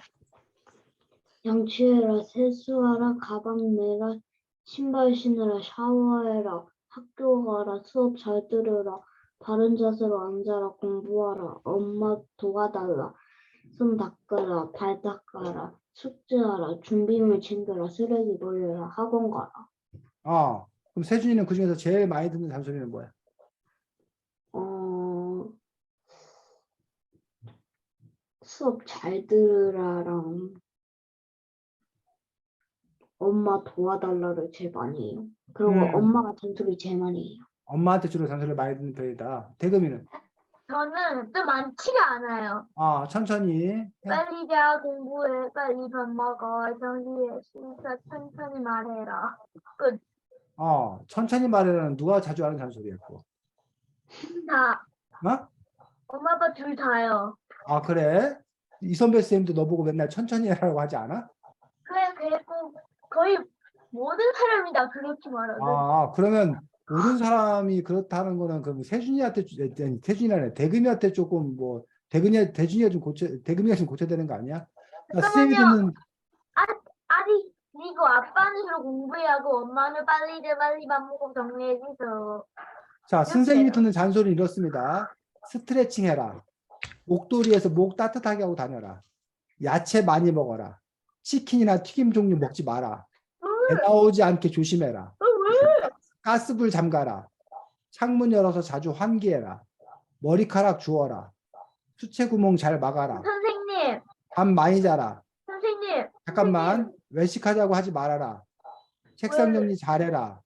Speaker 2: 양치해라, 세수하라, 가방 내라, 신발 신으라, 샤워해라, 학교 가라, 수업 잘 들으라, 바른 자세로 앉아라, 공부하라, 엄마 도와달라, 손 닦아라, 발 닦아라, 숙제하라, 준비물 챙겨라, 쓰레기 버려라, 학원 가라.
Speaker 1: 그럼 세준이는 그 중에서 제일 많이 듣는 잔소리는 뭐야?
Speaker 2: 수업 잘 들으라랑 엄마 도와달라를 제일 많이 해요. 그리고 엄마가 잔소리 제일 많이 해요.
Speaker 1: 엄마한테 주로 잔소리를 많이 듣는 편이다. 대금이는
Speaker 4: 저는 좀 많지가 않아요.
Speaker 1: 천천히 해.
Speaker 4: 빨리 자, 공부해, 빨리 밥 먹어, 정리해, 진짜 천천히 말해라. 끝.
Speaker 1: 천천히 말해라는 누가 자주 하는 잔소리였고.
Speaker 4: 다.
Speaker 1: 어?
Speaker 4: 엄마 아빠 둘 다요.
Speaker 1: 그래? 이선배 쌤도 너 보고 맨날 천천히 해라고 하지 않아?
Speaker 4: 그래고 거의 모든 사람이 다 그렇게 말하죠.
Speaker 1: 그러면 모든 사람이 그렇다는 거는 그럼 세준이라네. 대금이한테 조금 뭐 대준이가 좀 대금이가 좀 고쳐야 되는 거 아니야? 쌤이 듣는
Speaker 4: 아니, 이거 아빠는 주로 공부해야 하고 엄마는 빨리 밥 먹고 정리해주세요.
Speaker 1: 자,
Speaker 4: 이렇게
Speaker 1: 선생님이
Speaker 4: 해요.
Speaker 1: 듣는 잔소리는 이렇습니다. 스트레칭 해라. 목도리에서 목 따뜻하게 하고 다녀라. 야채 많이 먹어라. 치킨이나 튀김 종류 먹지 마라. 배 나오지 않게 조심해라. 가스불 잠가라. 창문 열어서 자주 환기해라. 머리카락 주워라. 수채 구멍 잘 막아라.
Speaker 4: 선생님,
Speaker 1: 잠 많이 자라.
Speaker 4: 선생님.
Speaker 1: 잠깐만, 외식하자고 하지 말아라. 책상 정리 잘해라.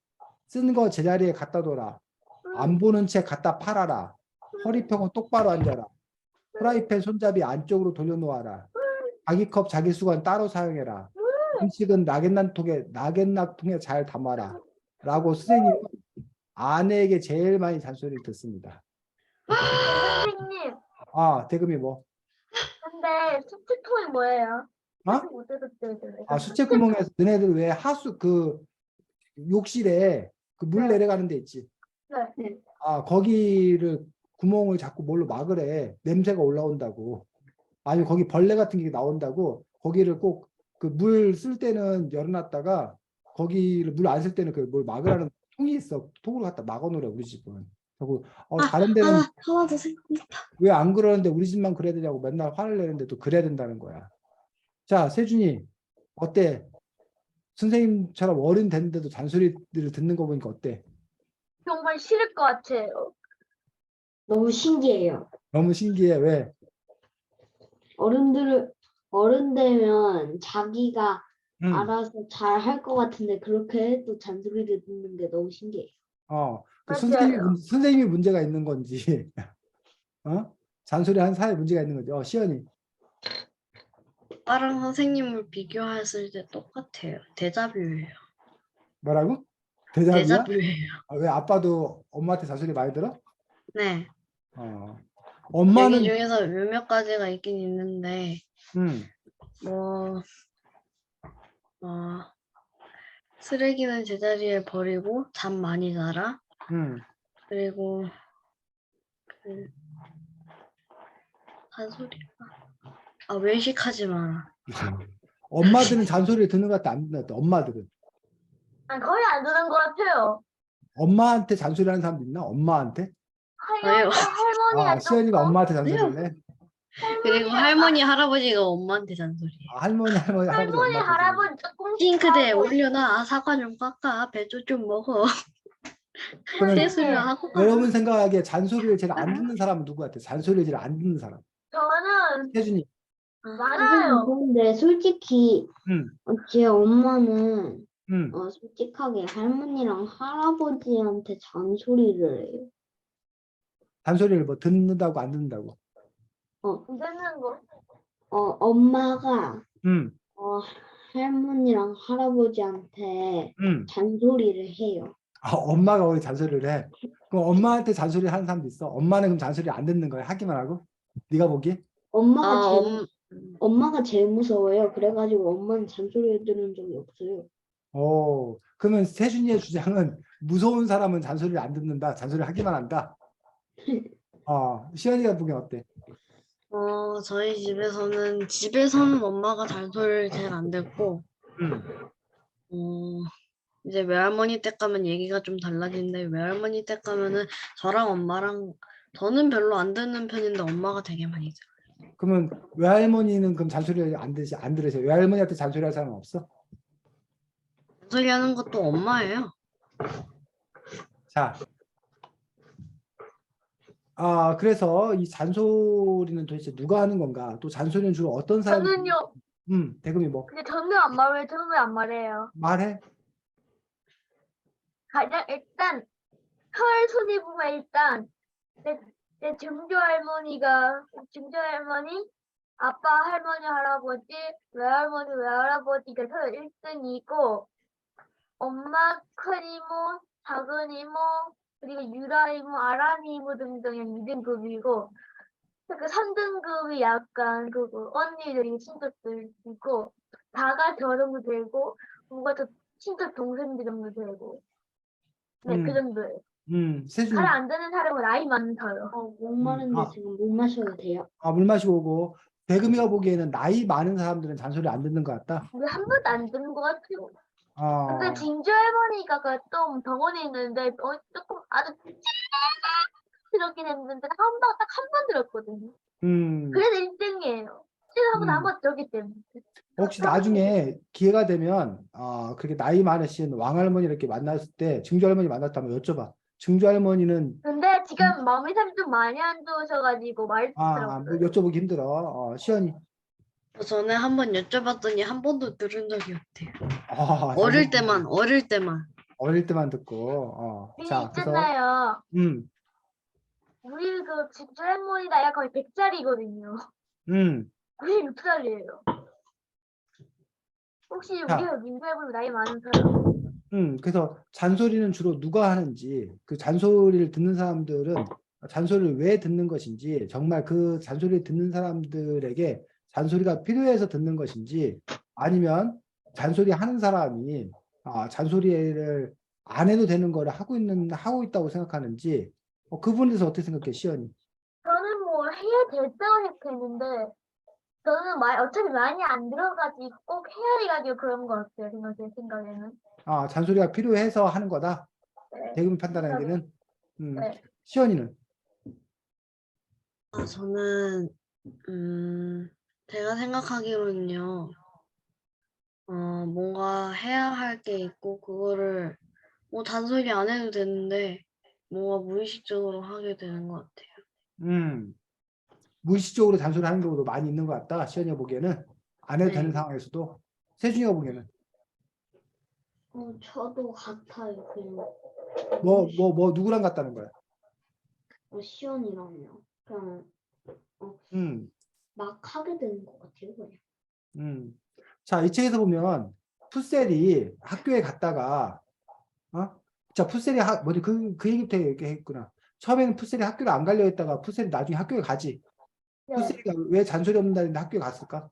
Speaker 1: 쓴 거 제자리에 갖다 둬라. 안 보는 채 갖다 팔아라. 허리 펴고 똑바로 앉아라. 프라이팬 손잡이 안쪽으로 돌려놓아라. 자기 컵, 자기 수건 따로 사용해라. 음식은 나겐락통에 잘 담아라. 라고 선생님은 아내에게 제일 많이 잔소리를 듣습니다.
Speaker 4: 선생님,
Speaker 1: 대금이 뭐?
Speaker 4: 근데 수치통이 뭐예요?
Speaker 1: 어?
Speaker 4: 못 들었어요.
Speaker 1: 수채 구멍에서 너네들 왜 욕실에 그 물
Speaker 4: 네.
Speaker 1: 내려가는 데 있지?
Speaker 4: 네.
Speaker 1: 거기를 구멍을 자꾸 뭘로 막으래. 냄새가 올라온다고. 아니면 거기 벌레 같은 게 나온다고. 거기를 꼭 그 물 쓸 때는 열어놨다가 거기를 물 안 쓸 때는 그 뭘 막으라는 통이 있어. 통으로 갖다 막아놓으래 우리 집은. 그리고 다른 데는
Speaker 3: 하나 더 생각났다.
Speaker 1: 왜 안 그러는데 우리 집만 그래야 되냐고 맨날 화를 내는데 또 그래야 된다는 거야. 자, 세준이 어때? 선생님처럼 어른 됐는데도 잔소리를 듣는 거 보니까 어때?
Speaker 4: 정말 싫을 것 같아요.
Speaker 2: 너무 신기해요.
Speaker 1: 너무 신기해. 왜?
Speaker 2: 어른 되면 자기가 알아서 잘 할 것 같은데 그렇게 해도 잔소리를 듣는 게 너무 신기해요.
Speaker 1: 그
Speaker 4: 맞아요.
Speaker 1: 선생님이 문제가 있는 건지, 잔소리하는 사람이 문제가 있는 건지. 시연이.
Speaker 3: 아빠랑 선생님을 비교했을 때 똑같아요. 데자뷰예요.
Speaker 1: 뭐라고? 대답이야?
Speaker 3: 데자뷰예요.
Speaker 1: 왜 아빠도 엄마한테 잔소리 많이 들어?
Speaker 3: 네.
Speaker 1: 어.
Speaker 3: 여기
Speaker 1: 엄마는,
Speaker 3: 중에서 몇몇 가지가 있긴 있는데
Speaker 1: 음,
Speaker 3: 뭐 쓰레기는 제자리에 버리고 잠 많이 자라.
Speaker 1: 음.
Speaker 3: 그리고 그 잔소리가 외식하지 마라.
Speaker 1: 엄마들은 잔소리를 듣는 것 같아, 안 듣는 것 같아, 엄마들은.
Speaker 4: 거의 안 듣는 것 같아요.
Speaker 1: 엄마한테 잔소리하는 사람도 있나? 엄마한테?
Speaker 3: 왜요?
Speaker 4: 할머니가
Speaker 1: 시연이가
Speaker 4: 조금
Speaker 1: 엄마한테 잔소리를
Speaker 3: 왜요?
Speaker 1: 해?
Speaker 3: 그리고 할머니 할아버지가 엄마한테 잔소리해요.
Speaker 1: 할아버지,
Speaker 4: 할머니
Speaker 1: 엄마한테 잔소리.
Speaker 4: 할아버지 조금
Speaker 3: 싱크대에
Speaker 4: 하고
Speaker 3: 올려놔. 사과 좀 깎아. 배추 좀 먹어.
Speaker 1: 그러면
Speaker 3: 세수를
Speaker 4: 선생님,
Speaker 3: 하고 가.
Speaker 1: 여러분 생각하기에 잔소리를 제일 안 듣는 사람은 누구 같아? 잔소리를 제일 안 듣는 사람.
Speaker 4: 저는
Speaker 1: 혜준이.
Speaker 4: 많아요.
Speaker 2: 근데 솔직히
Speaker 1: 응,
Speaker 2: 제 엄마는
Speaker 1: 응.
Speaker 2: 솔직하게 할머니랑 할아버지한테 잔소리를 해요.
Speaker 1: 잔소리를 뭐 듣는다고 안 듣는다고.
Speaker 4: 안 듣는 거.
Speaker 2: 엄마가
Speaker 1: 응,
Speaker 2: 할머니랑 할아버지한테
Speaker 1: 응.
Speaker 2: 잔소리를 해요.
Speaker 1: 엄마가 왜 잔소리를 해? 그럼 엄마한테 잔소리 하는 사람도 있어? 엄마는 그럼 잔소리 안 듣는 거야? 하기만 하고? 네가 보기에?
Speaker 2: 엄마가 제일
Speaker 3: 엄,
Speaker 2: 엄마가 제일 무서워요. 그래가지고 엄마는 잔소리를 들은 적이 없어요.
Speaker 1: 그러면 세준이의 주장은 무서운 사람은 잔소리를 안 듣는다. 잔소리를 하기만 한다. 시연이가 보기엔 어때?
Speaker 3: 저희 집에서는 엄마가 잔소리를 잘 안 듣고,
Speaker 1: 응.
Speaker 3: 이제 외할머니 댁 가면 얘기가 좀 달라지는데, 외할머니 댁 가면은 저는 별로 안 듣는 편인데 엄마가 되게 많이 들어요.
Speaker 1: 그러면 외할머니는 그럼 잔소리 안 들으세요? 외할머니한테 잔소리 할 사람 없어?
Speaker 3: 잔소리 하는 것도 엄마예요.
Speaker 1: 자, 그래서 이 잔소리는 도대체 누가 하는 건가? 또 잔소리는 주로 어떤 사람이?
Speaker 4: 저는요.
Speaker 1: 대금이 뭐
Speaker 4: 근데 저는 안 말해요. 저는 왜 안 말해요?
Speaker 1: 말해?
Speaker 4: 가장 일단 털 손이 보면 일단 내 증조 할머니, 아빠, 할머니, 할아버지, 외할머니, 외할아버지가 털 1등이고 엄마, 큰 이모, 작은 이모, 그리고 유라 이모, 아란이 이모 등등이 2등급이고 그 3등급이 약간 언니들이 친척들이고 다가 저 정도 되고 뭔가 더 친척 동생들 정도 되고 네, 그
Speaker 1: 음,
Speaker 4: 정도예요.
Speaker 1: 세준이.
Speaker 4: 잘 안 되는 사람은 나이 많은 사람.
Speaker 2: 목마른데 지금 물 마셔도 돼요?
Speaker 1: 물 마시고 오고. 대금이가 보기에는 나이 많은 사람들은 잔소리 안 듣는 것 같다.
Speaker 4: 근데 한 번도 안 듣는 것 같아요. 근데
Speaker 1: 어,
Speaker 4: 진주 할머니가 좀 덩어리 있는데 조금 아주 들었긴 했는데 딱 한 번 들었거든요.
Speaker 1: 음,
Speaker 4: 그래서 1등이에요. 시즌하고
Speaker 1: 음.
Speaker 4: 한 번 들었기 때문에.
Speaker 1: 혹시 나중에 기회가 되면 그렇게 나이 많으신 왕할머니 이렇게 만났을 때 증조할머니 만났다면 여쭤봐. 증조할머니는
Speaker 4: 근데 지금 마음이 좀 많이 안 좋으셔가지고
Speaker 1: 뭐
Speaker 4: 말씀드렸어요.
Speaker 1: 여쭤보기 힘들어. 시연이.
Speaker 3: 전에 한번 여쭤봤더니 한 번도 들은 적이 없대요.
Speaker 1: 잔소리
Speaker 3: 어릴 때만.
Speaker 1: 어릴 때만 듣고.
Speaker 4: 우리
Speaker 1: 자, 그래서
Speaker 4: 있잖아요.
Speaker 1: 음,
Speaker 4: 우리 진주 할머니 나이가 거의 100살이거든요.
Speaker 1: 음.
Speaker 4: 96살이에요. 혹시
Speaker 1: 자,
Speaker 4: 우리가 진주 할머니 나이 많은 사람?
Speaker 1: 그래서 잔소리는 주로 누가 하는지, 그 잔소리를 듣는 사람들은 잔소리를 왜 듣는 것인지, 정말 그 잔소리를 듣는 사람들에게 잔소리가 필요해서 듣는 것인지, 아니면 잔소리 하는 사람이 잔소리를 안 해도 되는 거를 하고 있다고 생각하는지, 그 부분에 대해서 어떻게 생각해, 시연이?
Speaker 4: 저는 뭐 해야 됐다고 생각했는데 저는 어차피 많이 안 들어가지고 꼭 해야 돼가지고 그런 것 같아요. 제 생각에는.
Speaker 1: 잔소리가 필요해서 하는 거다.
Speaker 4: 네.
Speaker 1: 대금 판단하기에는.
Speaker 4: 네.
Speaker 1: 시연이는?
Speaker 3: 저는 제가 생각하기로는요. 뭔가 해야 할 게 있고 그거를 뭐 잔소리 안 해도 되는데 뭔가 무의식적으로 하게 되는 것 같아요.
Speaker 1: 무의식적으로 잔소리하는 경우도 많이 있는 것 같다. 시연이가 보기에는 안 해도 되는
Speaker 3: 네.
Speaker 1: 상황에서도. 세준이가 보기에는
Speaker 2: 저도 같아요. 그냥
Speaker 1: 누구랑 같다는 거야?
Speaker 2: 시연이랑요. 그냥
Speaker 1: 음.
Speaker 2: 막 하게 되는 것 같아요. 그냥.
Speaker 1: 자, 이 책에서 보면 푸셀이 학교에 갔다가 자, 푸셀이 뭐지 그 얘기부터 얘기했구나. 처음에는 푸셀이 학교를 안 가려 했다가 푸셀이 나중에 학교에 가지.
Speaker 4: 네.
Speaker 1: 푸셀이가 왜 잔소리 없는다는데 학교에 갔을까?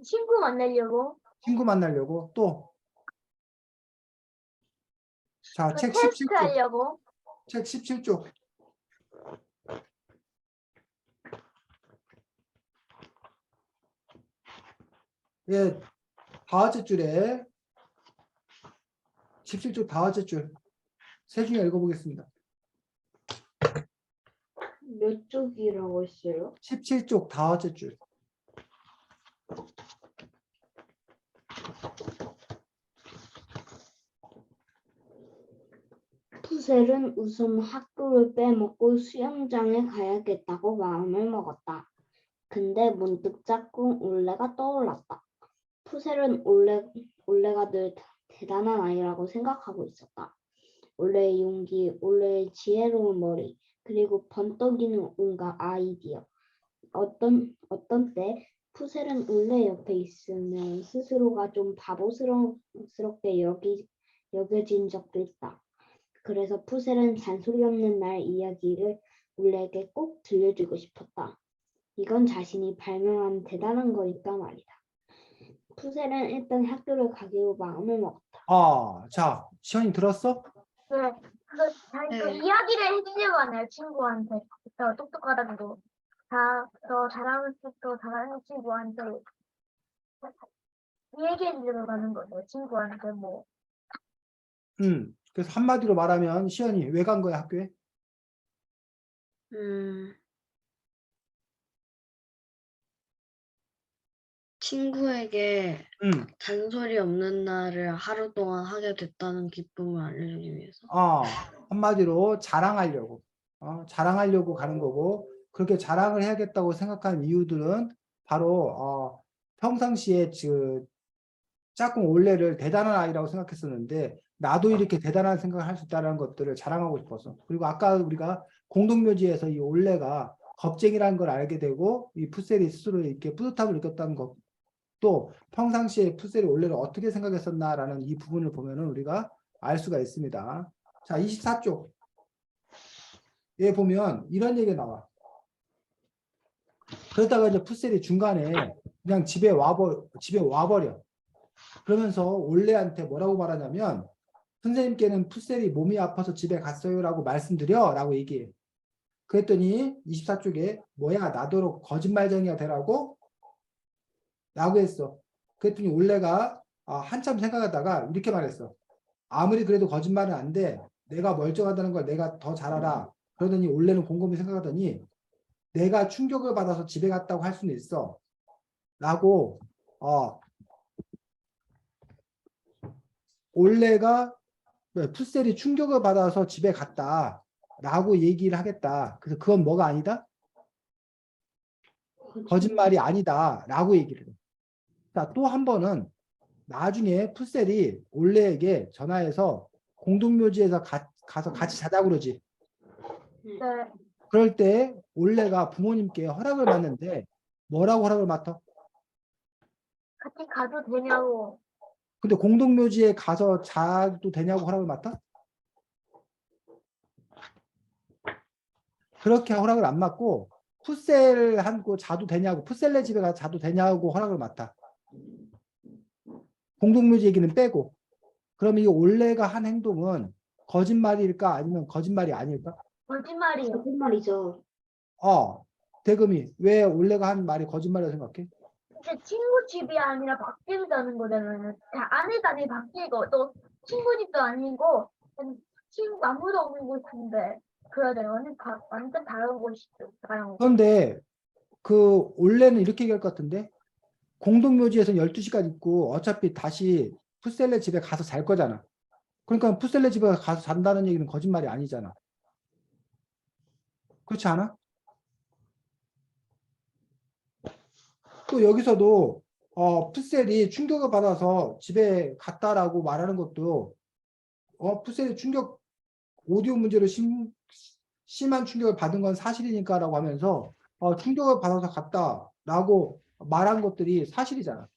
Speaker 4: 친구 만나려고.
Speaker 1: 친구 만나려고 또. 자,
Speaker 4: 그
Speaker 1: 책
Speaker 4: 테스트
Speaker 1: 17쪽.
Speaker 4: 하려고.
Speaker 1: 책 17쪽. 예, 다섯째 줄에 17쪽 다섯째 줄. 세준이가 읽어보겠습니다.
Speaker 2: 몇 쪽이라고 했어요?
Speaker 1: 17쪽 다섯째 줄.
Speaker 2: 푸셀은 우선 학교를 빼먹고 수영장에 가야겠다고 마음을 먹었다. 근데 문득 짝꿍 올레가 떠올랐다. 푸셀은 올레가 늘 대단한 아이라고 생각하고 있었다. 올레의 용기, 올레의 지혜로운 머리, 그리고 번뜩이는 온갖 아이디어. 어떤 때 푸셀은 올레 옆에 있으면 스스로가 좀 바보스럽게 여겨진 적도 있다. 그래서 푸셀은 잔소리 없는 날 이야기를 올레에게 꼭 들려주고 싶었다. 이건 자신이 발명한 대단한 거니까 말이다. 푸셀은 일단 학교를 가기로 마음을 먹었다.
Speaker 1: 자, 시연이 들었어?
Speaker 4: 네. 그
Speaker 3: 네.
Speaker 4: 이야기를 해주려고 하네요, 친구한테. 더 똑똑하다고. 더 잘하는 친구한테 얘기해주려고 하는 거죠, 친구한테 뭐.
Speaker 1: 그래서 한마디로 말하면 시연이 왜 간 거야 학교에?
Speaker 3: 친구에게
Speaker 1: 음.
Speaker 3: 잔소리 없는 날을 하루 동안 하게 됐다는 기쁨을 알려주기 위해서.
Speaker 1: 한마디로 자랑하려고. 자랑하려고 가는 거고, 그렇게 자랑을 해야겠다고 생각하는 이유들은 바로 평상시에 짝꿍 올레를 대단한 아이라고 생각했었는데 나도 이렇게 대단한 생각을 할 수 있다는 것들을 자랑하고 싶어서. 그리고 아까 우리가 공동묘지에서 이 올레가 겁쟁이라는 걸 알게 되고 이 푸셀이 스스로 이렇게 뿌듯함을 느꼈다는 것, 또 평상시에 푸셀이 올레를 어떻게 생각했었나라는 이 부분을 보면은 우리가 알 수가 있습니다. 자, 24쪽. 얘 보면 이런 얘기가 나와. 그러다가 이제 푸셀이 중간에 그냥 집에 와버려. 그러면서 올레한테 뭐라고 말하냐면 선생님께는 푸셀이 몸이 아파서 집에 갔어요라고 말씀드려 라고 얘기해. 그랬더니 24쪽에 뭐야 나더러 거짓말쟁이가 되라고? 라고 했어. 그랬더니 올레가 한참 생각하다가 이렇게 말했어. 아무리 그래도 거짓말은 안 돼. 내가 멀쩡하다는 걸 내가 더 잘 알아. 그러더니 올레는 곰곰이 생각하더니 내가 충격을 받아서 집에 갔다고 할 수는 있어. 라고 올레가 푸셀이 충격을 받아서 집에 갔다. 라고 얘기를 하겠다. 그래서 그건 뭐가 아니다? 거짓말이 아니다. 라고 얘기를 해. 자, 또 한 번은 나중에 푸셀이 올레에게 전화해서 공동묘지에서 가서 같이 자자고 그러지.
Speaker 4: 네.
Speaker 1: 그럴 때 올레가 부모님께 허락을 받는데 뭐라고 허락을 맡아?
Speaker 4: 같이 가도 되냐고.
Speaker 1: 근데 공동묘지에 가서 자도 되냐고 허락을 맡아? 그렇게 허락을 안 맡고 푸셀 하고 자도 되냐고, 푸셀네 집에 가서 자도 되냐고 허락을 맡아. 공동묘지 얘기는 빼고. 그럼 이 올레가 한 행동은 거짓말일까 아니면 거짓말이 아닐까?
Speaker 4: 거짓말이요.
Speaker 2: 거짓말이죠.
Speaker 1: 대금이 왜 올레가 한 말이 거짓말이라고 생각해?
Speaker 4: 근데 친구 집이 아니라 밖집이라는 거잖아요. 안에다니 밖이고 또 친구 집도 아니고 친구 아무도 없는 곳인데 그러잖아요. 완전 다른 곳이죠. 다른 곳.
Speaker 1: 그런데 그 올레는 이렇게 얘기할 것 같은데 공동묘지에서 12시간 있고 어차피 다시 푸셀레 집에 가서 잘 거잖아. 그러니까 푸셀레 집에 가서 잔다는 얘기는 거짓말이 아니잖아. 그렇지 않아? 또 여기서도 푸셀이 충격을 받아서 집에 갔다라고 말하는 것도 푸셀이 오디오 문제로 심한 충격을 받은 건 사실이니까라고 하면서 충격을 받아서 갔다라고 말한 것들이 사실이잖아.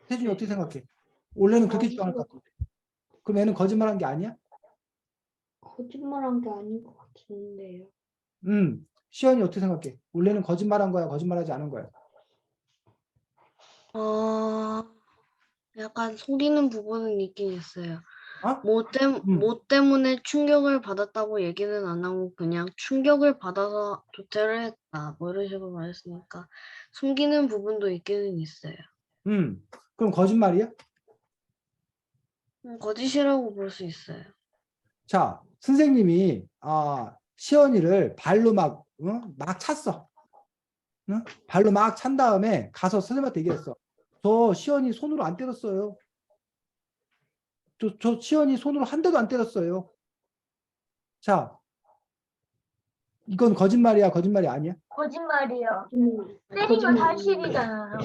Speaker 1: 태준이 어떻게 생각해? 원래는 그렇게 주장할 것 같은데. 그럼 얘는 거짓말한 게 아니야?
Speaker 2: 거짓말한 게 아닌 것 같은데요.
Speaker 1: 시연이 어떻게 생각해? 원래는 거짓말한 거야, 거짓말하지 않은 거야?
Speaker 3: 약간 속이는 부분은 있긴 있어요.
Speaker 1: 어?
Speaker 3: 뭐 때문에 충격을 받았다고 얘기는 안 하고 그냥 충격을 받아서 조퇴를 했다. 뭐 이런 식으로 말했으니까 숨기는 부분도 있기는 있어요.
Speaker 1: 그럼 거짓말이야?
Speaker 3: 거짓이라고 볼 수 있어요.
Speaker 1: 자, 선생님이 시연이를 발로 막 찼어. 응? 발로 막 찬 다음에 가서 선생님한테 얘기했어. 저 시연이 손으로 안 때렸어요. 저 시연이 손으로 한 대도 안 때렸어요. 자, 이건 거짓말이야, 거짓말이 아니야?
Speaker 4: 거짓말이요. 때린 건
Speaker 2: 거짓말.
Speaker 4: 사실이잖아요.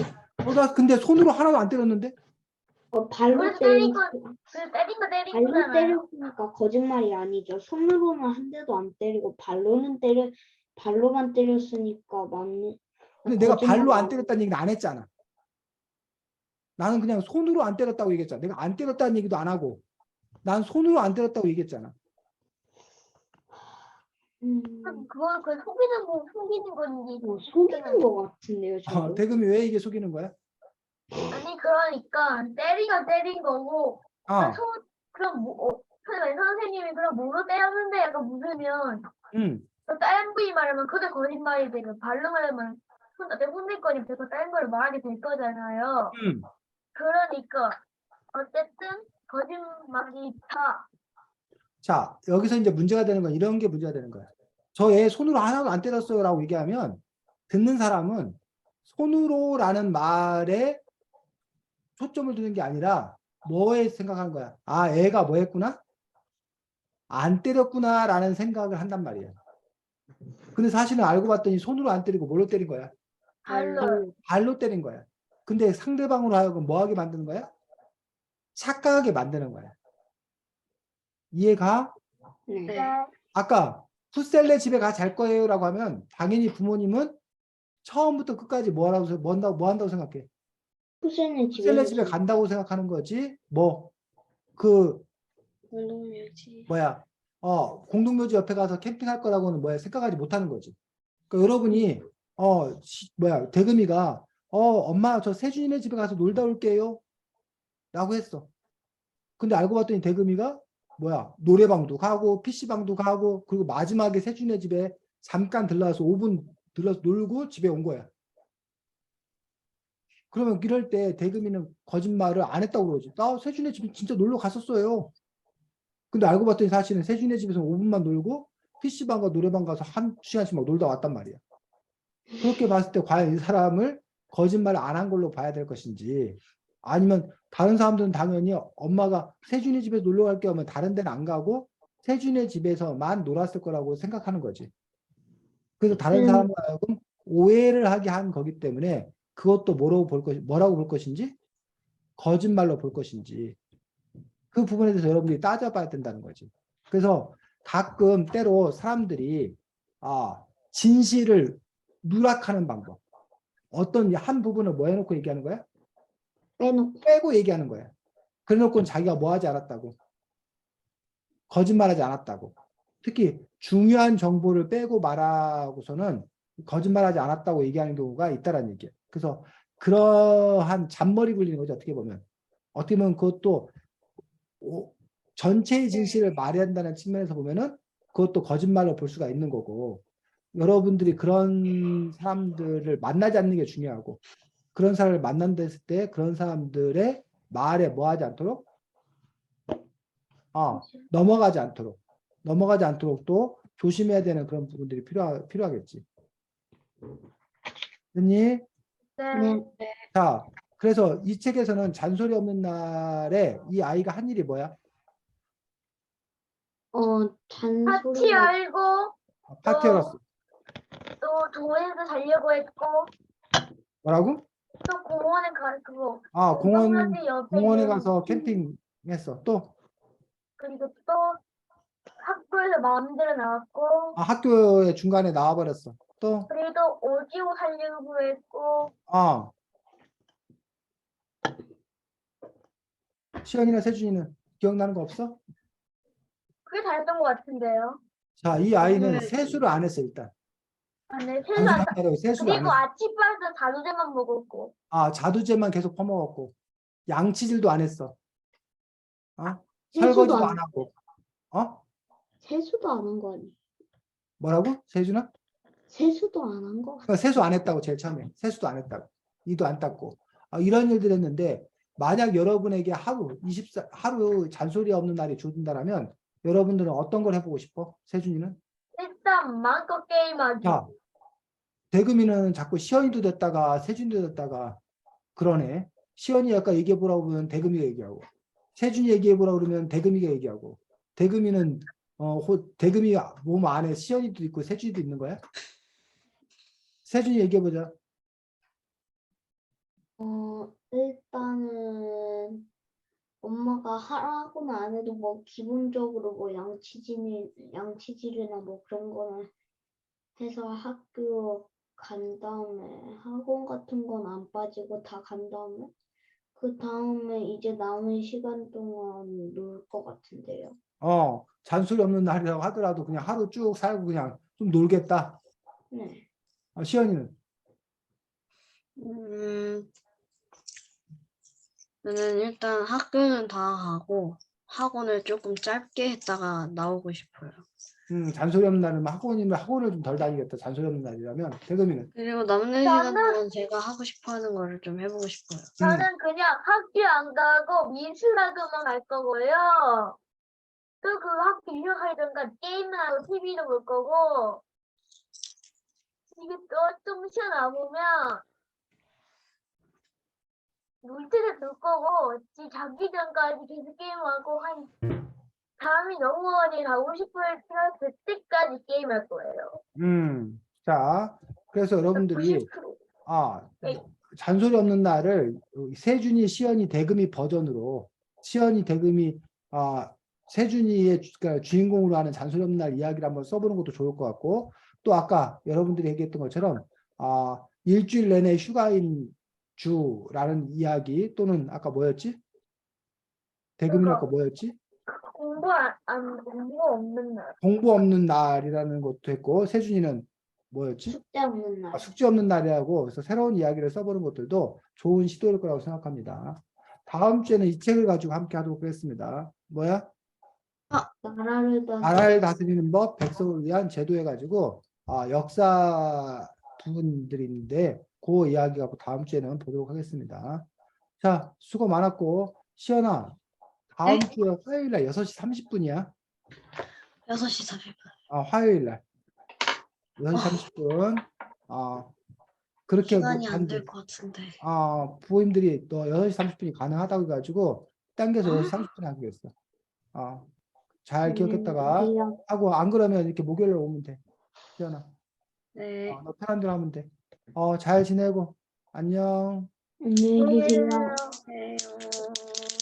Speaker 1: 나 근데 손으로 하나도 안 때렸는데?
Speaker 2: 발로
Speaker 4: 그래서 때린
Speaker 2: 때렸
Speaker 4: 건 때린 거 때린
Speaker 2: 발로
Speaker 4: 거잖아요.
Speaker 2: 때렸으니까 거짓말이 아니죠. 손으로는 한 대도 안 때리고 발로만 때렸으니까 맞네.
Speaker 1: 근데 내가 발로 안
Speaker 2: 거짓말
Speaker 1: 때렸다는 얘기는 안 했잖아. 나는 그냥 손으로 안 때렸다고 얘기했잖아. 내가 안 때렸다는 얘기도 안 하고 난 손으로 안 때렸다고 얘기했잖아.
Speaker 4: 그걸 속이는 건지.
Speaker 2: 속이는 것 같은데요, 저도.
Speaker 1: 대금이 왜 이게 속이는 거야?
Speaker 4: 아니 그러니까 때린 거고 그럼 선생님이 그럼 뭐로 때렸는데 약간 묻으면 또 다른 분이 말하면 그게 거짓말이 되고 발로 말하면 내 혼낼 거니까 그 다른 걸 말하게 될 거잖아요. 그러니까 어쨌든 거짓말이 다.
Speaker 1: 자, 여기서 이제 문제가 되는 건 이런 게 문제가 되는 거야. 저 애 손으로 하나도 안 때렸어요 라고 얘기하면 듣는 사람은 손으로라는 말에 초점을 두는 게 아니라 뭐에 생각하는 거야? 애가 뭐 했구나? 안 때렸구나 라는 생각을 한단 말이야. 근데 사실은 알고 봤더니 손으로 안 때리고 뭘로 때린 거야? 발로 때린 거야. 근데 상대방으로 하여금 뭐 하게 만드는 거야? 착각하게 만드는 거야. 이해가?
Speaker 2: 네.
Speaker 1: 아까 푸셀레 집에 가 잘 거예요 라고 하면 당연히 부모님은 처음부터 끝까지 뭐 한다고 생각해?
Speaker 2: 푸셀레
Speaker 1: 푸셀레 집에 간다고 생각하는 거지.
Speaker 3: 공동묘지.
Speaker 1: 공동묘지 옆에 가서 캠핑할 거라고는 생각하지 못하는 거지. 그러니까 여러분이 대금이가 엄마 저 세준이네 집에 가서 놀다 올게요 라고 했어. 근데 알고 봤더니 대금이가 노래방도 가고 PC방도 가고 그리고 마지막에 세준이네 집에 잠깐 들러서 5분 들러서 놀고 집에 온 거야. 그러면 이럴 때 대금이는 거짓말을 안 했다고 그러지. 나 세준이네 집에 진짜 놀러 갔었어요. 근데 알고 봤더니 사실은 세준이네 집에서 5분만 놀고 PC방과 노래방 가서 1시간씩 막 놀다 왔단 말이야. 그렇게 봤을 때 과연 이 사람을 거짓말을 안 한 걸로 봐야 될 것인지, 아니면 다른 사람들은 당연히 엄마가 세준이 집에서 놀러 갈게 하면 다른 데는 안 가고 세준이 집에서만 놀았을 거라고 생각하는 거지. 그래서 다른 사람을 하여금 오해를 하게 한 거기 때문에 그것도 뭐라고 볼 것인지, 거짓말로 볼 것인지, 그 부분에 대해서 여러분들이 따져봐야 된다는 거지. 그래서 가끔 때로 사람들이 진실을 누락하는 방법, 어떤 한 부분을 뭐 해놓고 얘기하는 거야? 빼고 얘기하는 거야. 그래놓고는 자기가 뭐 하지 않았다고, 거짓말하지 않았다고. 특히 중요한 정보를 빼고 말하고서는 거짓말하지 않았다고 얘기하는 경우가 있다라는 얘기야. 그래서 그러한 잔머리 굴리는 거죠. 어떻게 보면 그것도 전체의 진실을 말해야 한다는 측면에서 보면은 그것도 거짓말로 볼 수가 있는 거고, 여러분들이 그런 사람들을 만나지 않는 게 중요하고, 그런 사람을 만난다 했을 때 그런 사람들의 말에 뭐 하지 않도록 넘어가지 않도록 또 조심해야 되는 그런 부분들이 필요하겠지. 됐니?
Speaker 4: 네.
Speaker 1: 자, 그래서 이 책에서는 잔소리 없는 날에 이 아이가 한 일이 뭐야?
Speaker 4: 파티
Speaker 2: 잔소리가
Speaker 4: 알고
Speaker 1: 파티 열었어.
Speaker 4: 또 도에서 자려고 했고
Speaker 1: 뭐라고?
Speaker 4: 또 공원에 가 그거
Speaker 1: 아,
Speaker 4: 운동하지 옆에
Speaker 1: 공원에
Speaker 4: 있는
Speaker 1: 가서 캠핑했어. 또
Speaker 4: 그리고 또 학교에서 마음대로 나왔고
Speaker 1: 학교에 중간에 나와버렸어. 또
Speaker 4: 그리고 오디오 살려고 했고
Speaker 1: 시연이나 세준이는 기억나는 거 없어?
Speaker 4: 그게 다였던 것 같은데요.
Speaker 1: 자, 이 아이는
Speaker 3: 오늘
Speaker 1: 세수를 안 했어 일단.
Speaker 4: 아, 네,
Speaker 1: 단순하게 세수를 안
Speaker 4: 그리고
Speaker 1: 했어.
Speaker 4: 아침밥도 자두제만 먹었고
Speaker 1: 자두제만 계속 퍼먹었고 양치질도 안 했어.
Speaker 2: 세수도
Speaker 1: 설거지도
Speaker 2: 안
Speaker 1: 안 하고.
Speaker 2: 세수도 안 한 거 아니야?
Speaker 1: 뭐라고? 세준아?
Speaker 2: 세수도 안 한 거.
Speaker 1: 그러니까 세수 안 했다고 제일 처음에. 세수도 안 했다고. 이도 안 닦고. 이런 일들 했는데 만약 여러분에게 하루 잔소리 없는 날이 주어진다면 여러분들은 어떤 걸 해보고 싶어? 세준이는?
Speaker 4: 일단 마음껏 게임하기.
Speaker 1: 자, 대금이는 자꾸 시연이도 됐다가 세준이도 됐다가 그러네. 시연이 아까 얘기해보라고 그러면 대금이가 얘기하고 세준이 얘기해보라고 그러면 대금이가 얘기하고 대금이는 대금이 몸 안에 시연이도 있고 세준이도 있는 거야? 세준이 얘기해보자.
Speaker 2: 일단은 엄마가 하라고는 안 해도 뭐 기본적으로 뭐 양치질이나 뭐 그런 거는 해서 학교 간 다음에 학원 같은 건 안 빠지고 다 간 다음에 그 다음에 이제 남은 시간 동안 놀 것 같은데요.
Speaker 1: 잔소리 없는 날이라고 하더라도 그냥 하루 쭉 살고 그냥 좀 놀겠다.
Speaker 2: 네.
Speaker 1: 시연이는?
Speaker 3: 저는 일단 학교는 다 가고 학원을 조금 짧게 했다가 나오고 싶어요.
Speaker 1: 잔소리 없는 날은 학원을 좀 덜 다니겠다. 잔소리 없는 날이라면. 대금이는?
Speaker 3: 그리고 남는 시간 동안 제가 하고 싶어 하는 거를 좀 해보고 싶어요.
Speaker 4: 저는 그냥 학교 안 가고 미술학교만 갈 거고요. 또 그 학교 유학하려니까 게임을 하고 TV도 볼 거고 이게 또 좀 쉬어 나오면 물티슈 둘 거고 자기 전까지 계속 게임하고 한 다음에 영원히 가고 싶을 때 그때까지 게임할 거예요.
Speaker 1: 자, 그래서 여러분들이
Speaker 4: 90%. 네.
Speaker 1: 잔소리 없는 날을 세준이, 시연이, 대금이 버전으로 시연이, 대금이 세준이의 그러니까 주인공으로 하는 잔소리 없는 날 이야기를 한번 써보는 것도 좋을 것 같고 또 아까 여러분들이 얘기했던 것처럼 일주일 내내 휴가인 주라는 이야기 또는 아까 뭐였지? 대금이는 아까 뭐였지?
Speaker 4: 공부 없는 날.
Speaker 1: 공부 없는 날이라는 것도 했고 세준이는 뭐였지?
Speaker 2: 숙제 없는 날.
Speaker 1: 숙제 없는 날이라고 그래서 새로운 이야기를 써보는 것들도 좋은 시도일 거라고 생각합니다. 다음 주에는 이 책을 가지고 함께 하도록 하겠습니다. 뭐야? 나라를 다스리는 법, 백성을 위한 제도 해가지고 역사 부분들이 있는데 그 이야기 갖고 다음 주에는 보도록 하겠습니다. 자, 수고 많았고 시연아, 다음
Speaker 3: 네?
Speaker 1: 주에 화요일 날 6시 30분이야.
Speaker 3: 6시 30분.
Speaker 1: 화요일 날 6시 30분. 그렇게
Speaker 3: 시간이 안 될 것 같은데.
Speaker 1: 부모님들이 너 6시 30분이 가능하다고 해가지고 당겨서 6시 30분에 하기로 했어. 잘 기억했다가 하고 안 그러면 이렇게 목요일에 오면 돼. 시연아.
Speaker 3: 네.
Speaker 1: 너 편한 대로 하면 돼. 잘 지내고 안녕.
Speaker 2: 안녕히 계세요.